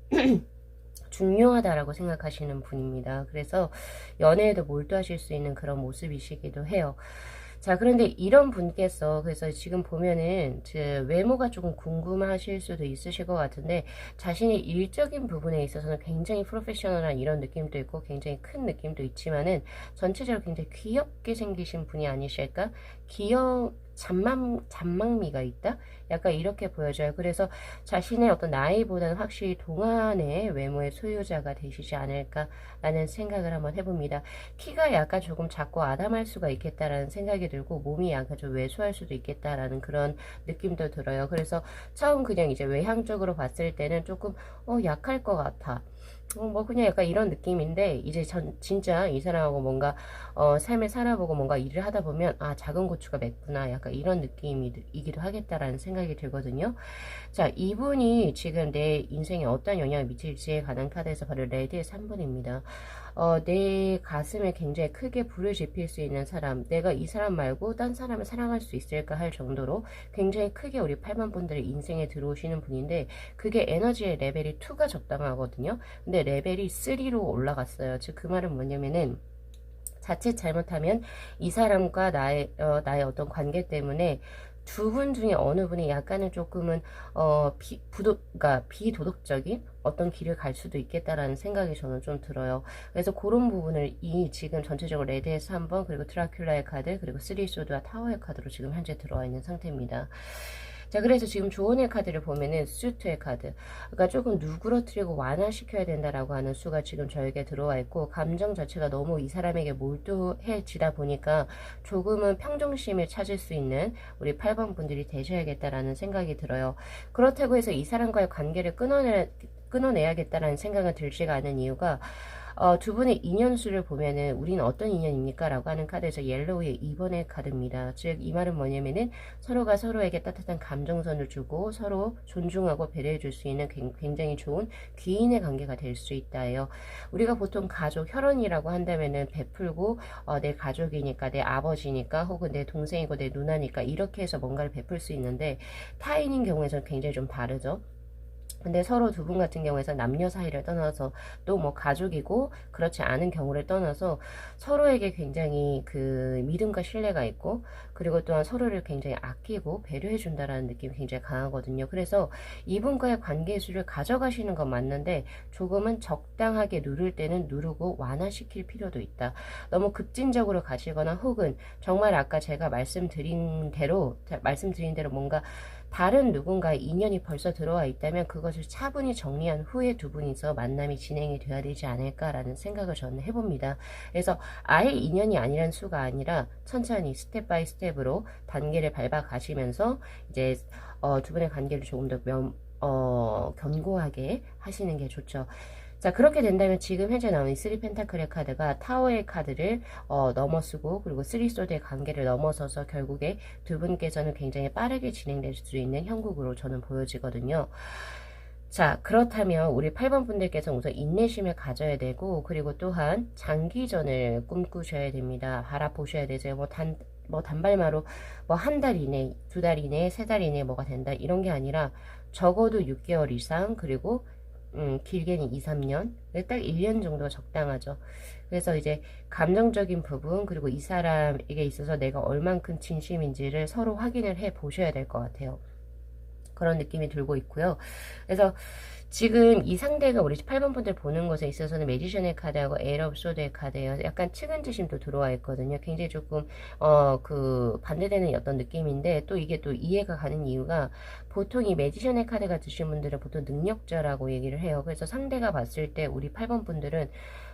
중요하다라고 생각하시는 분입니다. 그래서 연애에도 몰두하실 수 있는 그런 모습이시기도 해요. 자, 그런데 이런 분께서 그래서 지금 보면은 외모가 조금 궁금하실 수도 있으실 것 같은데 자신의 일적인 부분에 있어서는 굉장히 프로페셔널한 이런 느낌도 있고 굉장히 큰 느낌도 있지만은 전체적으로 굉장히 귀엽게 생기신 분이 아니실까? 잔망미가 있다? 약간 이렇게 보여져요. 그래서 자신의 어떤 나이보다는 확실히 동안의 외모의 소유자가 되시지 않을까라는 생각을 한번 해봅니다. 키가 약간 조금 작고 아담할 수가 있겠다라는 생각이 들고 몸이 약간 좀 왜소할 수도 있겠다라는 그런 느낌도 들어요. 그래서 처음 그냥 이제 외향적으로 봤을 때는 조금 약할 것 같아. 뭐 그냥 약간 이런 느낌인데 이제 진짜 이 사람하고 뭔가 삶을 살아보고 뭔가 일을 하다 보면 아 작은 고추가 맵구나 약간 이런 느낌이기도 하겠다라는 생각이 들거든요. 자 이분이 지금 내 인생에 어떤 영향을 미칠지에 관한 카드에서 바로 레드의 3번입니다. 내 가슴에 굉장히 크게 불을 지필 수 있는 사람 내가 이 사람 말고 딴 사람을 사랑할 수 있을까 할 정도로 굉장히 크게 우리 8번 분들의 인생에 들어오시는 분인데 그게 에너지의 레벨이 2가 적당하거든요. 근데 레벨이 3로 올라갔어요. 즉 그 말은 뭐냐면은 자칫 잘못하면 이 사람과 나의 어떤 관계 때문에 두 분 중에 어느 분이 약간은 조금은 그러니까 비도덕적인 어떤 길을 갈 수도 있겠다라는 생각이 저는 좀 들어요. 그래서 그런 부분을 지금 전체적으로 레드에서 3번 그리고 드라큘라의 카드 그리고 3소드와 타워의 카드로 지금 현재 들어와 있는 상태입니다. 자 그래서 지금 조언의 카드를 보면은 수트의 카드 그러니까 조금 누그러뜨리고 완화시켜야 된다라고 하는 수가 지금 저에게 들어와 있고 감정 자체가 너무 이 사람에게 몰두해지다 보니까 조금은 평정심을 찾을 수 있는 우리 8번 분들이 되셔야겠다라는 생각이 들어요. 그렇다고 해서 이 사람과의 관계를 끊어내야겠다라는 생각은 들지가 않은 이유가 두 분의 인연수를 보면은 우리는 어떤 인연입니까? 라고 하는 카드에서 옐로우의 2번의 카드입니다. 즉 이 말은 뭐냐면은 서로가 서로에게 따뜻한 감정선을 주고 서로 존중하고 배려해 줄 수 있는 굉장히 좋은 귀인의 관계가 될 수 있다예요. 우리가 보통 가족, 혈연이라고 한다면은 베풀고 내 가족이니까 내 아버지니까 혹은 내 동생이고 내 누나니까 이렇게 해서 뭔가를 베풀 수 있는데 타인인 경우에는 굉장히 좀 다르죠. 근데 서로 두 분 같은 경우에서 남녀 사이를 떠나서 또 뭐 가족이고 그렇지 않은 경우를 떠나서 서로에게 굉장히 그 믿음과 신뢰가 있고 그리고 또한 서로를 굉장히 아끼고 배려해 준다라는 느낌이 굉장히 강하거든요. 그래서 이분과의 관계수를 가져가시는 건 맞는데 조금은 적당하게 누를 때는 누르고 완화시킬 필요도 있다. 너무 급진적으로 가시거나 혹은 정말 아까 제가 말씀드린 대로 뭔가 다른 누군가의 인연이 벌써 들어와 있다면 그것을 차분히 정리한 후에 두 분이서 만남이 진행이 돼야 되지 않을까라는 생각을 저는 해봅니다. 그래서 아예 인연이 아니란 수가 아니라 천천히 스텝 바이 스텝으로 단계를 밟아 가시면서 이제 두 분의 관계를 조금 더 견고하게 하시는 게 좋죠. 자, 그렇게 된다면 지금 현재 나오는 3 펜타클의 카드가 타워의 카드를 넘어서고 그리고 3 소드의 관계를 넘어서서 결국에 두 분께서는 굉장히 빠르게 진행될 수 있는 형국으로 저는 보여지거든요. 자, 그렇다면 우리 8번 분들께서 우선 인내심을 가져야 되고 그리고 또한 장기전을 꿈꾸셔야 됩니다. 바라보셔야 되죠. 단발마로 뭐 한 달 이내, 두 달 이내, 세 달 이내 뭐가 된다 이런 게 아니라 적어도 6개월 이상 그리고 길게는 2, 3년, 딱 1년 정도가 적당하죠. 그래서 이제 감정적인 부분, 그리고 이 사람에게 있어서 내가 얼만큼 진심인지를 서로 확인을 해 보셔야 될 것 같아요. 그런 느낌이 들고 있고요. 그래서 지금 이 상대가 우리 8번 분들 보는 것에 있어서는 매지션의 카드하고 에러 오브 소드의 카드예요. 약간 측은지심도 들어와 있거든요. 굉장히 조금 반대되는 어떤 느낌인데 또 이게 또 이해가 가는 이유가 보통 이 매지션의 카드가 드신 분들은 보통 능력자라고 얘기를 해요. 그래서 상대가 봤을 때 우리 8번 분들은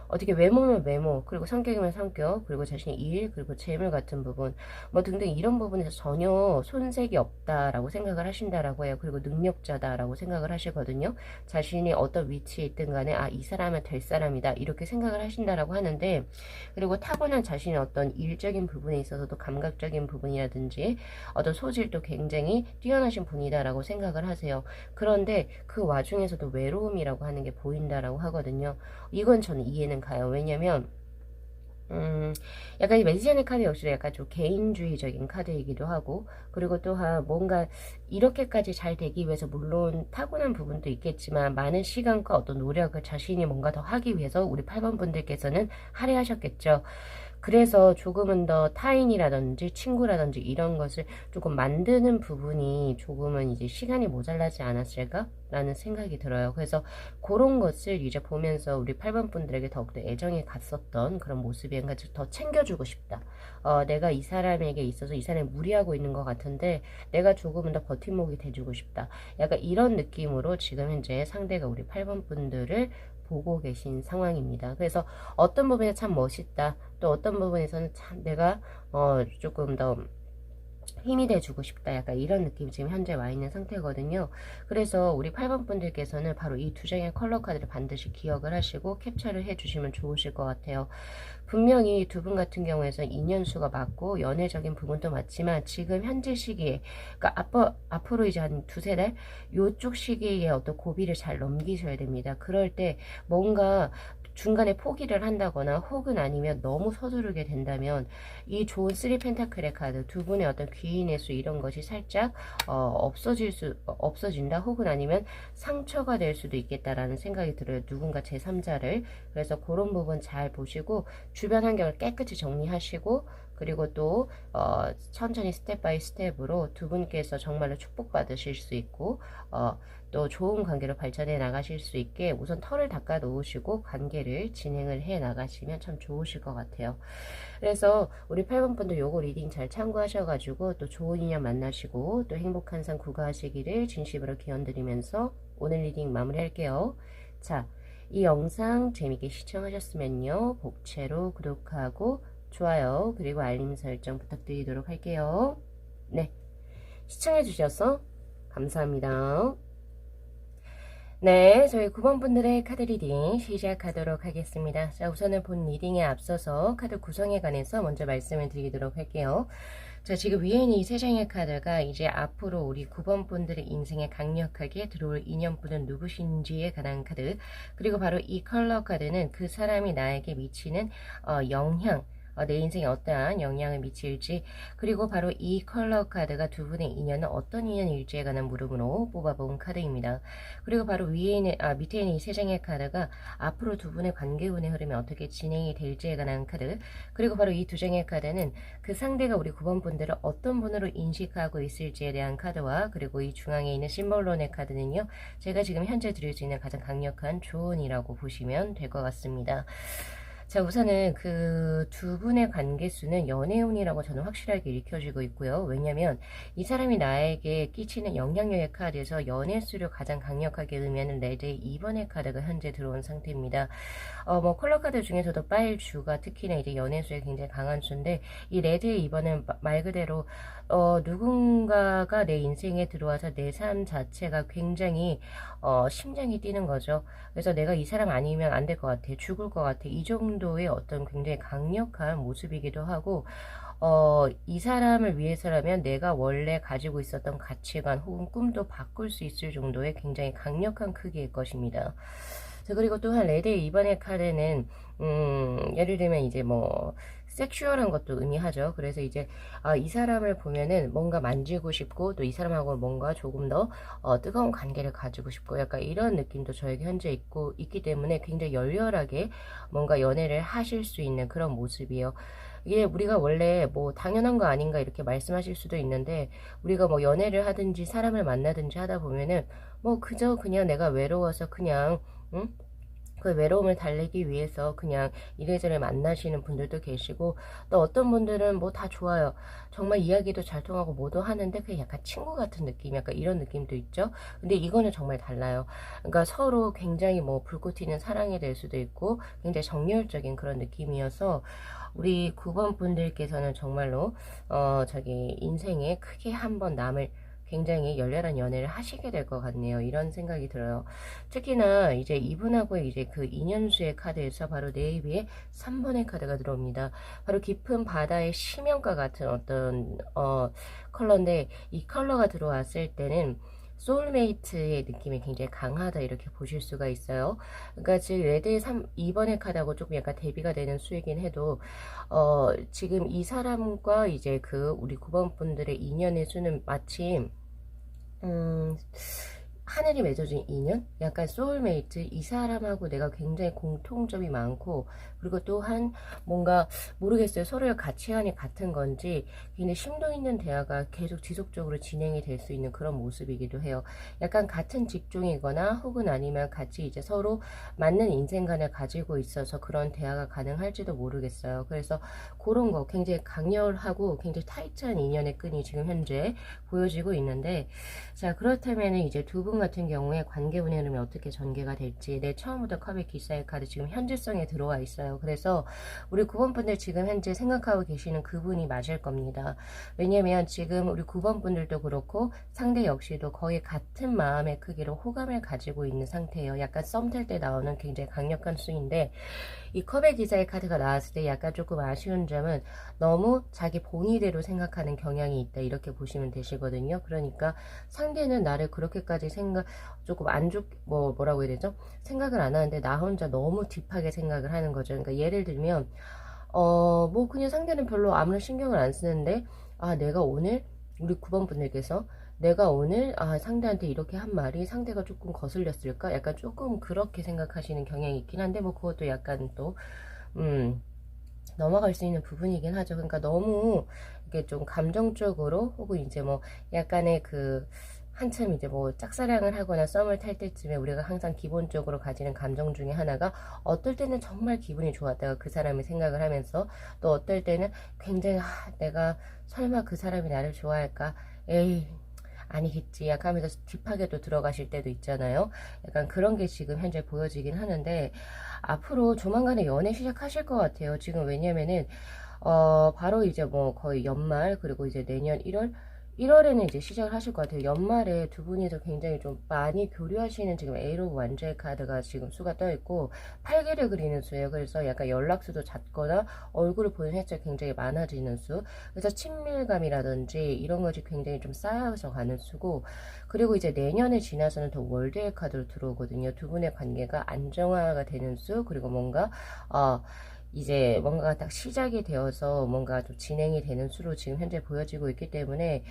어떻게 외모면 외모, 그리고 성격이면 성격, 그리고 자신의 일, 그리고 재물 같은 부분, 뭐 등등 이런 부분에서 전혀 손색이 없다라고 생각을 하신다라고 해요. 그리고 능력자다라고 생각을 하시거든요. 자신이 어떤 위치에 있든 간에 이 사람은 될 사람이다 이렇게 생각을 하신다라고 하는데 그리고 타고난 자신의 어떤 일적인 부분에 있어서도 감각적인 부분이라든지 어떤 소질도 굉장히 뛰어나신 분이다라고 생각을 하세요. 그런데 그 와중에서도 외로움이라고 하는 게 보인다라고 하거든요. 이건 저는 이해는 가요. 왜냐면 약간 이 매지션의 카드 역시도 약간 좀 개인주의적인 카드이기도 하고, 그리고 또한 뭔가 이렇게까지 잘 되기 위해서 물론 타고난 부분도 있겠지만, 많은 시간과 어떤 노력을 자신이 뭔가 더 하기 위해서 우리 8번 분들께서는 할애하셨겠죠. 그래서 조금은 더 타인이라든지 친구라든지 이런 것을 조금 만드는 부분이 조금은 이제 시간이 모자라지 않았을까? 라는 생각이 들어요. 그래서 그런 것을 이제 보면서 우리 8번 분들에게 더욱더 애정이 갔었던 그런 모습이 더 챙겨주고 싶다. 내가 이 사람에게 있어서 이 사람이 무리하고 있는 것 같은데 내가 조금은 더 버팀목이 돼주고 싶다. 약간 이런 느낌으로 지금 현재 상대가 우리 8번 분들을 보고 계신 상황입니다. 그래서 어떤 부분에 참 멋있다. 또 어떤 부분에서는 참 내가 조금 더 힘이 돼주고 싶다. 약간 이런 느낌이 지금 현재 와 있는 상태거든요. 그래서 우리 8번 분들께서는 바로 이 두 장의 컬러 카드를 반드시 기억을 하시고 캡처를 해주시면 좋으실 것 같아요. 분명히 두 분 같은 경우에는 인연수가 맞고 연애적인 부분도 맞지만 지금 현재 시기에 그러니까 앞으로 이제 한 두세 달 요쪽 시기에 어떤 고비를 잘 넘기셔야 됩니다. 그럴 때 뭔가 중간에 포기를 한다거나 혹은 아니면 너무 서두르게 된다면 이 좋은 3 펜타클의 카드 두 분의 어떤 귀인의 수 이런 것이 살짝 없어진다 혹은 아니면 상처가 될 수도 있겠다라는 생각이 들어요. 누군가 제3자를. 그래서 그런 부분 잘 보시고 주변 환경을 깨끗이 정리하시고 그리고 또 천천히 스텝 바이 스텝으로 두 분께서 정말로 축복받으실 수 있고 또 좋은 관계로 발전해 나가실 수 있게 우선 털을 닦아 놓으시고 관계를 진행을 해 나가시면 참 좋으실 것 같아요. 그래서 우리 8번 분들 요거 리딩 잘 참고하셔가지고 또 좋은 인연 만나시고 또 행복한 삶 구가하시기를 진심으로 기원드리면서 오늘 리딩 마무리할게요. 자, 이 영상 재밌게 시청하셨으면요. 복채로 구독하고 좋아요 그리고 알림 설정 부탁드리도록 할게요. 네, 시청해주셔서 감사합니다. 네, 저희 9번 분들의 카드 리딩 시작하도록 하겠습니다. 자, 우선은 본 리딩에 앞서서 카드 구성에 관해서 먼저 말씀을 드리도록 할게요. 자, 지금 위에 있는 이 세 장의 카드가 이제 앞으로 우리 9번 분들의 인생에 강력하게 들어올 인연분은 누구신지에 관한 카드, 그리고 바로 이 컬러 카드는 그 사람이 나에게 미치는 영향, 내 인생에 어떠한 영향을 미칠지, 그리고 바로 이 컬러 카드가 두 분의 인연은 어떤 인연일지에 관한 물음으로 뽑아본 카드입니다. 그리고 바로 위에 있는 밑에 있는 이 세 장의 카드가 앞으로 두 분의 관계운의 흐름이 어떻게 진행이 될지에 관한 카드, 그리고 바로 이 두 장의 카드는 그 상대가 우리 9번 분들을 어떤 분으로 인식하고 있을지에 대한 카드와, 그리고 이 중앙에 있는 심볼론의 카드는요, 제가 지금 현재 드릴 수 있는 가장 강력한 조언이라고 보시면 될 것 같습니다. 자, 우선은 그 두 분의 관계수는 연애운이라고 저는 확실하게 읽혀지고 있고요. 왜냐면 이 사람이 나에게 끼치는 영향력의 카드에서 연애수를 가장 강력하게 의미하는 레드의 2번의 카드가 현재 들어온 상태입니다. 컬러 카드 중에서도 빨주가 특히나 이제 연애수에 굉장히 강한 수인데, 이 레드의 2번은 말 그대로 누군가가 내 인생에 들어와서 내 삶 자체가 굉장히 심장이 뛰는 거죠. 그래서 내가 이 사람 아니면 안 될 것 같아, 죽을 것 같아, 이 정도의 어떤 굉장히 강력한 모습이기도 하고, 이 사람을 위해서라면 내가 원래 가지고 있었던 가치관 혹은 꿈도 바꿀 수 있을 정도의 굉장히 강력한 크기일 것입니다. 자, 그리고 또한 레드의 2번의 카드는 예를 들면 이제 뭐 섹슈얼한 것도 의미하죠. 그래서 이제 이 사람을 보면은 뭔가 만지고 싶고, 또 이 사람하고 뭔가 조금 더 뜨거운 관계를 가지고 싶고, 약간 이런 느낌도 저에게 현재 있기 때문에 굉장히 열렬하게 뭔가 연애를 하실 수 있는 그런 모습이에요. 이게 우리가 원래 뭐 당연한 거 아닌가 이렇게 말씀하실 수도 있는데, 우리가 뭐 연애를 하든지 사람을 만나든지 하다 보면은 뭐 그저 그냥 내가 외로워서 그냥 그 외로움을 달래기 위해서 그냥 이래저래 만나시는 분들도 계시고, 또 어떤 분들은 뭐 다 좋아요. 정말 이야기도 잘 통하고 뭐도 하는데 그게 약간 친구 같은 느낌, 약간 이런 느낌도 있죠. 근데 이거는 정말 달라요. 그러니까 서로 굉장히 뭐 불꽃 튀는 사랑이 될 수도 있고, 굉장히 정열적인 그런 느낌이어서 우리 9번 분들께서는 정말로 자기 인생에 크게 한번 남을 굉장히 열렬한 연애를 하시게 될 것 같네요. 이런 생각이 들어요. 특히나 이제 이분하고 이제 그 인연수의 카드에서 바로 네이비의 3번의 카드가 들어옵니다. 바로 깊은 바다의 심연과 같은 어떤 컬러인데, 이 컬러가 들어왔을 때는 소울메이트의 느낌이 굉장히 강하다 이렇게 보실 수가 있어요. 그러니까 지금 레드의 2번의 카드하고 조금 약간 대비가 되는 수이긴 해도 지금 이 사람과 이제 그 우리 9번 분들의 인연의 수는 마치 하늘이 맺어진 인연? 약간 소울메이트, 이 사람하고 내가 굉장히 공통점이 많고, 그리고 또한 뭔가 모르겠어요. 서로의 가치관이 같은 건지 굉장히 심도 있는 대화가 계속 지속적으로 진행이 될 수 있는 그런 모습이기도 해요. 약간 같은 직종이거나 혹은 아니면 같이 이제 서로 맞는 인생관을 가지고 있어서 그런 대화가 가능할지도 모르겠어요. 그래서 그런 거 굉장히 강렬하고 굉장히 타이트한 인연의 끈이 지금 현재 보여지고 있는데, 자, 그렇다면 이제 두 분 같은 경우에 관계 운의 흐름이 어떻게 전개가 될지, 내 처음부터 컵의 기사의 카드 지금 현재성에 들어와 있어요. 그래서 우리 9번 분들 지금 현재 생각하고 계시는 그분이 맞을 겁니다. 왜냐면 지금 우리 9번 분들도 그렇고 상대 역시도 거의 같은 마음의 크기로 호감을 가지고 있는 상태예요. 약간 썸 탈 때 나오는 굉장히 강력한 수인데, 이 컵의 기사의 카드가 나왔을 때 약간 조금 아쉬운 점은 너무 자기 본의대로 생각하는 경향이 있다 이렇게 보시면 되시거든요. 그러니까 상대는 나를 그렇게까지 조금 뭐라고 해야 되죠? 생각을 안 하는데 나 혼자 너무 딥하게 생각을 하는 거죠. 그러니까 예를 들면 뭐 그냥 상대는 별로 아무런 신경을 안 쓰는데, 내가 오늘 우리 9번 분들께서 내가 오늘 상대한테 이렇게 한 말이 상대가 조금 거슬렸을까? 약간 조금 그렇게 생각하시는 경향이 있긴 한데, 뭐 그것도 약간 또 넘어갈 수 있는 부분이긴 하죠. 그러니까 너무 이게 좀 감정적으로 혹은 이제 뭐 약간의 그 한참 이제 뭐 짝사랑을 하거나 썸을 탈 때쯤에 우리가 항상 기본적으로 가지는 감정 중에 하나가, 어떨 때는 정말 기분이 좋았다가 그 사람을 생각을 하면서, 또 어떨 때는 굉장히 내가 설마 그 사람이 나를 좋아할까? 에이 아니겠지 약간 하면서 딥하게도 들어가실 때도 있잖아요. 약간 그런 게 지금 현재 보여지긴 하는데, 앞으로 조만간에 연애 시작하실 것 같아요. 지금 왜냐면은 바로 이제 뭐 거의 연말, 그리고 이제 내년 1월 1월에는 이제 시작을 하실 것 같아요. 연말에 두 분이서 굉장히 좀 많이 교류하시는 지금 에이로 완주의 카드가 지금 수가 떠 있고 8개를 그리는 수예요. 그래서 약간 연락수도 잦거나 얼굴을 보는 횟수가 굉장히 많아지는 수. 그래서 친밀감이라든지 이런 것이 굉장히 좀 쌓여서 가는 수고, 그리고 이제 내년에 지나서는 더 월드의 카드로 들어오거든요. 두 분의 관계가 안정화가 되는 수, 그리고 뭔가 이제 뭔가가 딱 시작이 되어서 뭔가 좀 진행이 되는 수로 지금 현재 보여지고 있기 때문에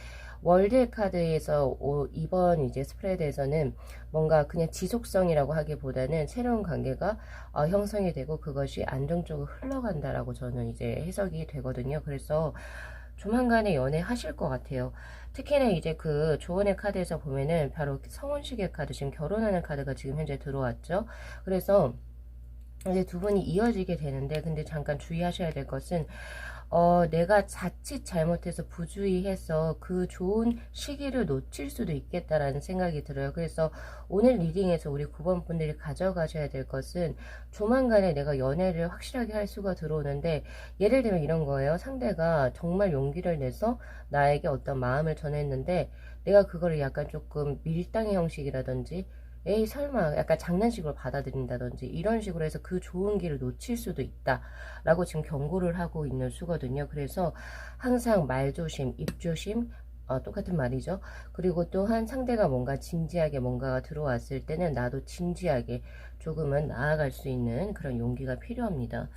월드의 카드에서 이번 이제 스프레드에서는 뭔가 그냥 지속성이라고 하기보다는 새로운 관계가 형성이 되고 그것이 안정적으로 흘러간다라고 저는 이제 해석이 되거든요. 그래서 조만간에 연애하실 것 같아요. 특히나 이제 그 조언의 카드에서 보면은 바로 성혼식의 카드, 지금 결혼하는 카드가 지금 현재 들어왔죠. 그래서 이제 두 분이 이어지게 되는데, 근데 잠깐 주의하셔야 될 것은 내가 자칫 잘못해서 부주의해서 그 좋은 시기를 놓칠 수도 있겠다라는 생각이 들어요. 그래서 오늘 리딩에서 우리 9번 분들이 가져가셔야 될 것은, 조만간에 내가 연애를 확실하게 할 수가 들어오는데, 예를 들면 이런 거예요. 상대가 정말 용기를 내서 나에게 어떤 마음을 전했는데 내가 그거를 약간 조금 밀당의 형식이라든지 에이 설마 약간 장난식으로 받아들인다든지 이런 식으로 해서 그 좋은 길을 놓칠 수도 있다 라고 지금 경고를 하고 있는 수거든요. 그래서 항상 말조심, 입조심, 똑같은 말이죠. 그리고 또한 상대가 뭔가 진지하게 뭔가가 들어왔을 때는 나도 진지하게 조금은 나아갈 수 있는 그런 용기가 필요합니다.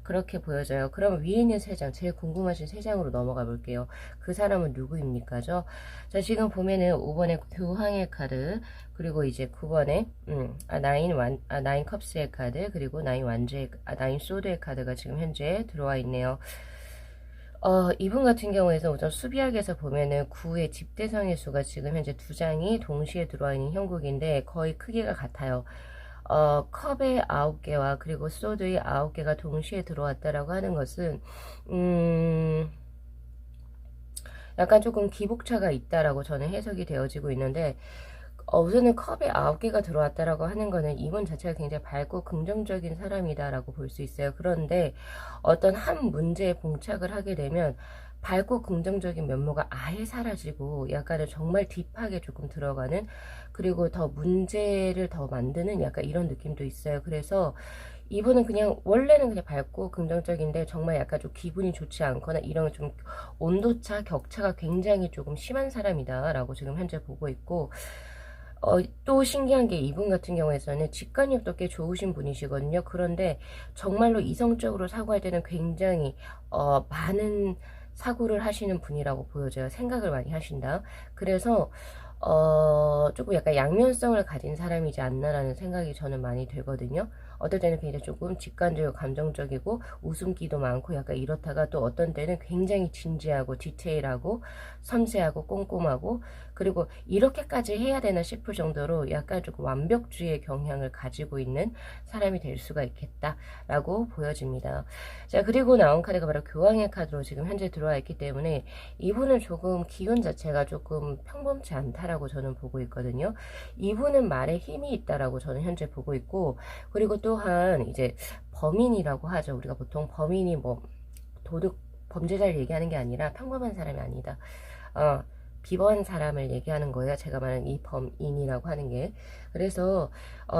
그렇게 보여져요. 그럼 위에 있는 3장, 제일 궁금하신 3장으로 넘어가 볼게요. 그 사람은 누구입니까죠? 자, 지금 보면은 5번에 교황의 카드, 그리고 이제 9번에 나인 컵스의 카드, 그리고 나인 소드의 카드가 지금 현재 들어와 있네요. 이분 같은 경우에는 우선 수비학에서 보면은 9의 집대성의 수가 지금 현재 2장이 동시에 들어와 있는 형국인데 거의 크기가 같아요. 컵의 9개와 그리고 소드의 9개가 동시에 들어왔다라고 하는 것은 약간 조금 기복차가 있다라고 저는 해석이 되어지고 있는데, 우선은 컵에 9개가 들어왔다라고 하는 거는 이분 자체가 굉장히 밝고 긍정적인 사람이다라고 볼 수 있어요. 그런데 어떤 한 문제에 봉착을 하게 되면 밝고 긍정적인 면모가 아예 사라지고 약간은 정말 딥하게 조금 들어가는, 그리고 더 문제를 더 만드는 약간 이런 느낌도 있어요. 그래서 이분은 그냥 원래는 그냥 밝고 긍정적인데 정말 약간 좀 기분이 좋지 않거나 이런 좀 온도차, 격차가 굉장히 조금 심한 사람이다라고 지금 현재 보고 있고, 또 신기한 게 이분 같은 경우에는 직관력도 꽤 좋으신 분이시거든요. 그런데 정말로 이성적으로 사고할 때는 굉장히 많은 사고를 하시는 분이라고 보여져요. 생각을 많이 하신다. 그래서 조금 약간 양면성을 가진 사람이지 않나라는 생각이 저는 많이 들거든요. 어떨 때는 굉장히 조금 직관적이고 감정적이고 웃음기도 많고 약간 이렇다가 또 어떤 때는 굉장히 진지하고 디테일하고 섬세하고 꼼꼼하고, 그리고 이렇게까지 해야 되나 싶을 정도로 약간 조금 완벽주의의 경향을 가지고 있는 사람이 될 수가 있겠다라고 보여집니다. 자, 그리고 나온 카드가 바로 교황의 카드로 지금 현재 들어와 있기 때문에 이분은 조금 기운 자체가 조금 평범치 않다라고 저는 보고 있거든요. 이분은 말에 힘이 있다라고 저는 현재 보고 있고, 그리고 또한 이제 범인이라고 하죠. 우리가 보통 범인이 뭐 도둑 범죄자를 얘기하는 게 아니라 평범한 사람이 아니다. 비범한 사람을 얘기하는 거예요. 제가 말하는 이 범인이라고 하는 게. 그래서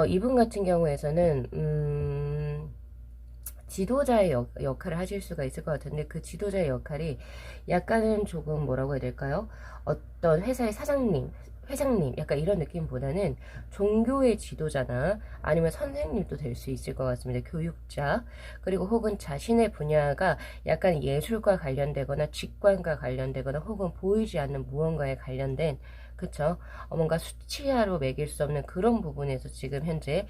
이분 같은 경우에는 지도자의 역할을 하실 수가 있을 것 같은데, 그 지도자의 역할이 약간은 조금 뭐라고 해야 될까요? 어떤 회사의 회장님 약간 이런 느낌보다는 종교의 지도자나 아니면 선생님도 될 수 있을 것 같습니다. 교육자, 그리고 혹은 자신의 분야가 약간 예술과 관련되거나 직관과 관련되거나 혹은 보이지 않는 무언가에 관련된, 그쵸? 뭔가 수치화로 매길 수 없는 그런 부분에서 지금 현재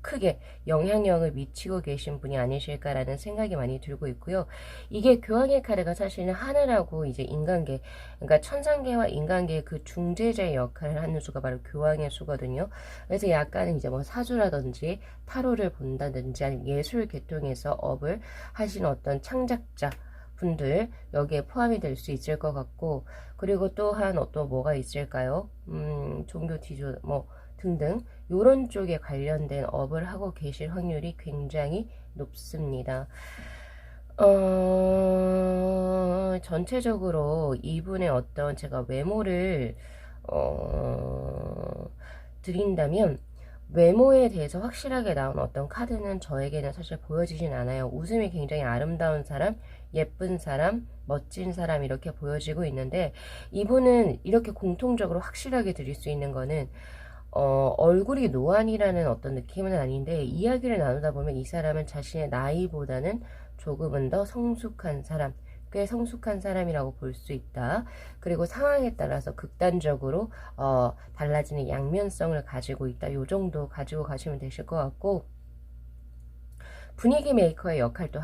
크게 영향력을 미치고 계신 분이 아니실까라는 생각이 많이 들고 있고요. 이게 교황의 카드가 사실은 하늘하고 이제 인간계, 그러니까 천상계와 인간계의 그 중재자의 역할을 하는 수가 바로 교황의 수거든요. 그래서 약간은 이제 뭐 사주라든지 타로를 본다든지 아니면 예술 계통에서 업을 하시는 어떤 창작자 분들 여기에 포함이 될 수 있을 것 같고, 그리고 또한 어떤 뭐가 있을까요? 종교 지조 뭐 등등 요런 쪽에 관련된 업을 하고 계실 확률이 굉장히 높습니다. 전체적으로 이분의 어떤 제가 외모를, 드린다면, 외모에 대해서 확실하게 나온 어떤 카드는 저에게는 사실 보여지진 않아요. 웃음이 굉장히 아름다운 사람, 예쁜 사람, 멋진 사람 이렇게 보여지고 있는데 이분은 이렇게 공통적으로 확실하게 드릴 수 있는 거는 얼굴이 노안이라는 어떤 느낌은 아닌데 이야기를 나누다 보면 이 사람은 자신의 나이보다는 조금은 더 성숙한 사람, 꽤 성숙한 사람이라고 볼 수 있다. 그리고 상황에 따라서 극단적으로 달라지는 양면성을 가지고 있다. 요 정도 가지고 가시면 되실 것 같고 분위기 메이커의 역할도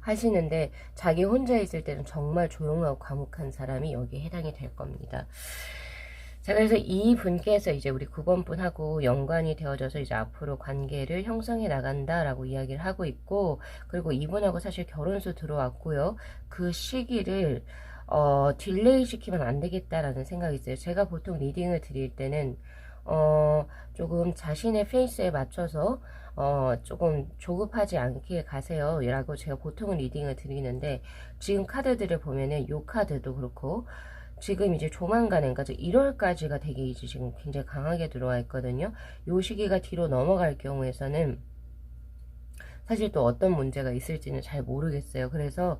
하시는데 자기 혼자 있을 때는 정말 조용하고 과묵한 사람이 여기에 해당이 될 겁니다. 자, 그래서 이 분께서 이제 우리 9번 분하고 연관이 되어져서 이제 앞으로 관계를 형성해 나간다라고 이야기를 하고 있고, 그리고 이분하고 사실 결혼수 들어왔고요. 그 시기를, 딜레이 시키면 안 되겠다라는 생각이 있어요. 제가 보통 리딩을 드릴 때는, 조금 자신의 페이스에 맞춰서, 조금 조급하지 않게 가세요. 라고 제가 보통은 리딩을 드리는데, 지금 카드들을 보면은 요 카드도 그렇고, 지금 이제 조만간에, 그러니까 1월까지가 되게 이제 지금 굉장히 강하게 들어와 있거든요. 요 시기가 뒤로 넘어갈 경우에서는 사실 또 어떤 문제가 있을지는 잘 모르겠어요. 그래서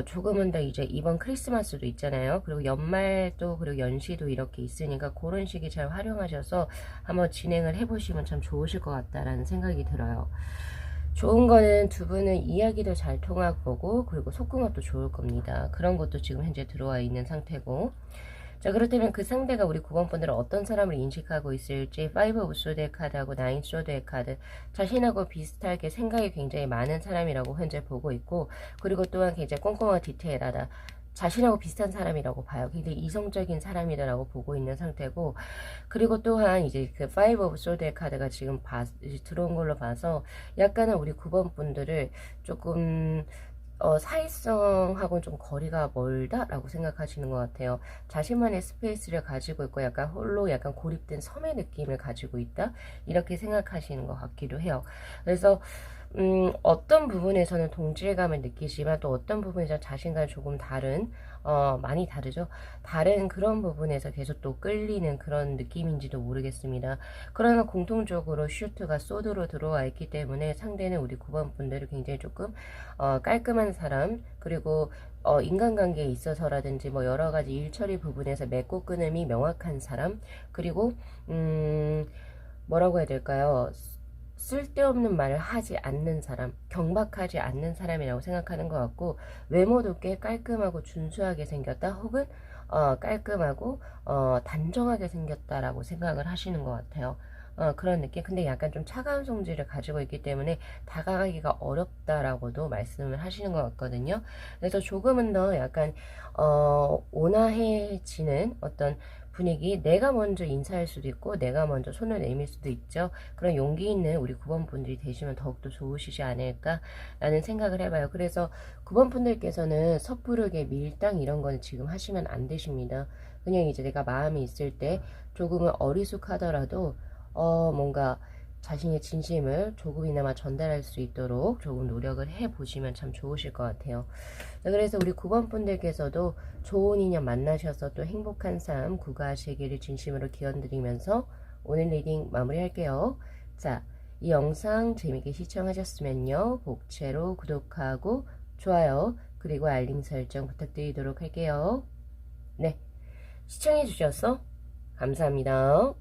조금은 더 이제 이번 크리스마스도 있잖아요. 그리고 연말도 그리고 연시도 이렇게 있으니까 그런 시기 잘 활용하셔서 한번 진행을 해보시면 참 좋으실 것 같다라는 생각이 들어요. 좋은 거는 두 분은 이야기도 잘 통할 거고 그리고 속궁합도 좋을 겁니다. 그런 것도 지금 현재 들어와 있는 상태고 자 그렇다면 그 상대가 우리 9번 분들은 어떤 사람을 인식하고 있을지 5 오브 소드의 카드하고 9 소드의 카드 자신하고 비슷하게 생각이 굉장히 많은 사람이라고 현재 보고 있고 그리고 또한 굉장히 꼼꼼하고 디테일하다 자신하고 비슷한 사람이라고 봐요. 굉장히 이성적인 사람이다라고 보고 있는 상태고 그리고 또한 이제 그 5 오브 소드의 카드가 지금 들어온 걸로 봐서 약간은 우리 9번 분들을 조금 사회성하고는 좀 거리가 멀다라고 생각하시는 것 같아요. 자신만의 스페이스를 가지고 있고 약간 홀로 약간 고립된 섬의 느낌을 가지고 있다 이렇게 생각하시는 것 같기도 해요. 그래서 어떤 부분에서는 동질감을 느끼지만 또 어떤 부분에서 자신과 조금 다른 많이 다르죠. 다른 그런 부분에서 계속 또 끌리는 그런 느낌인지도 모르겠습니다. 그러나 공통적으로 슈트가 소드로 들어와 있기 때문에 상대는 우리 9번 분들을 굉장히 조금 깔끔한 사람 그리고 인간관계에 있어서라든지 뭐 여러가지 일처리 부분에서 맺고 끊음이 명확한 사람 그리고 뭐라고 해야 될까요? 쓸데없는 말을 하지 않는 사람, 경박하지 않는 사람이라고 생각하는 것 같고 외모도 꽤 깔끔하고 준수하게 생겼다 혹은 깔끔하고 단정하게 생겼다라고 생각을 하시는 것 같아요. 그런 느낌. 근데 약간 좀 차가운 성질을 가지고 있기 때문에 다가가기가 어렵다라고도 말씀을 하시는 것 같거든요. 그래서 조금은 더 약간 온화해지는 어떤 분위기, 내가 먼저 인사할 수도 있고 내가 먼저 손을 내밀 수도 있죠. 그런 용기 있는 우리 9번 분들이 되시면 더욱더 좋으시지 않을까라는 생각을 해봐요. 그래서 9번 분들께서는 섣부르게 밀당 이런 거는 지금 하시면 안 되십니다. 그냥 이제 내가 마음이 있을 때 조금은 어리숙하더라도 뭔가 자신의 진심을 조금이나마 전달할 수 있도록 조금 노력을 해보시면 참 좋으실 것 같아요. 그래서 우리 9번 분들께서도 좋은 인연 만나셔서 또 행복한 삶 구가하시기를 진심으로 기원드리면서 오늘 리딩 마무리할게요. 자, 이 영상 재밌게 시청하셨으면요. 복채로 구독하고 좋아요 그리고 알림 설정 부탁드리도록 할게요. 네, 시청해주셔서 감사합니다.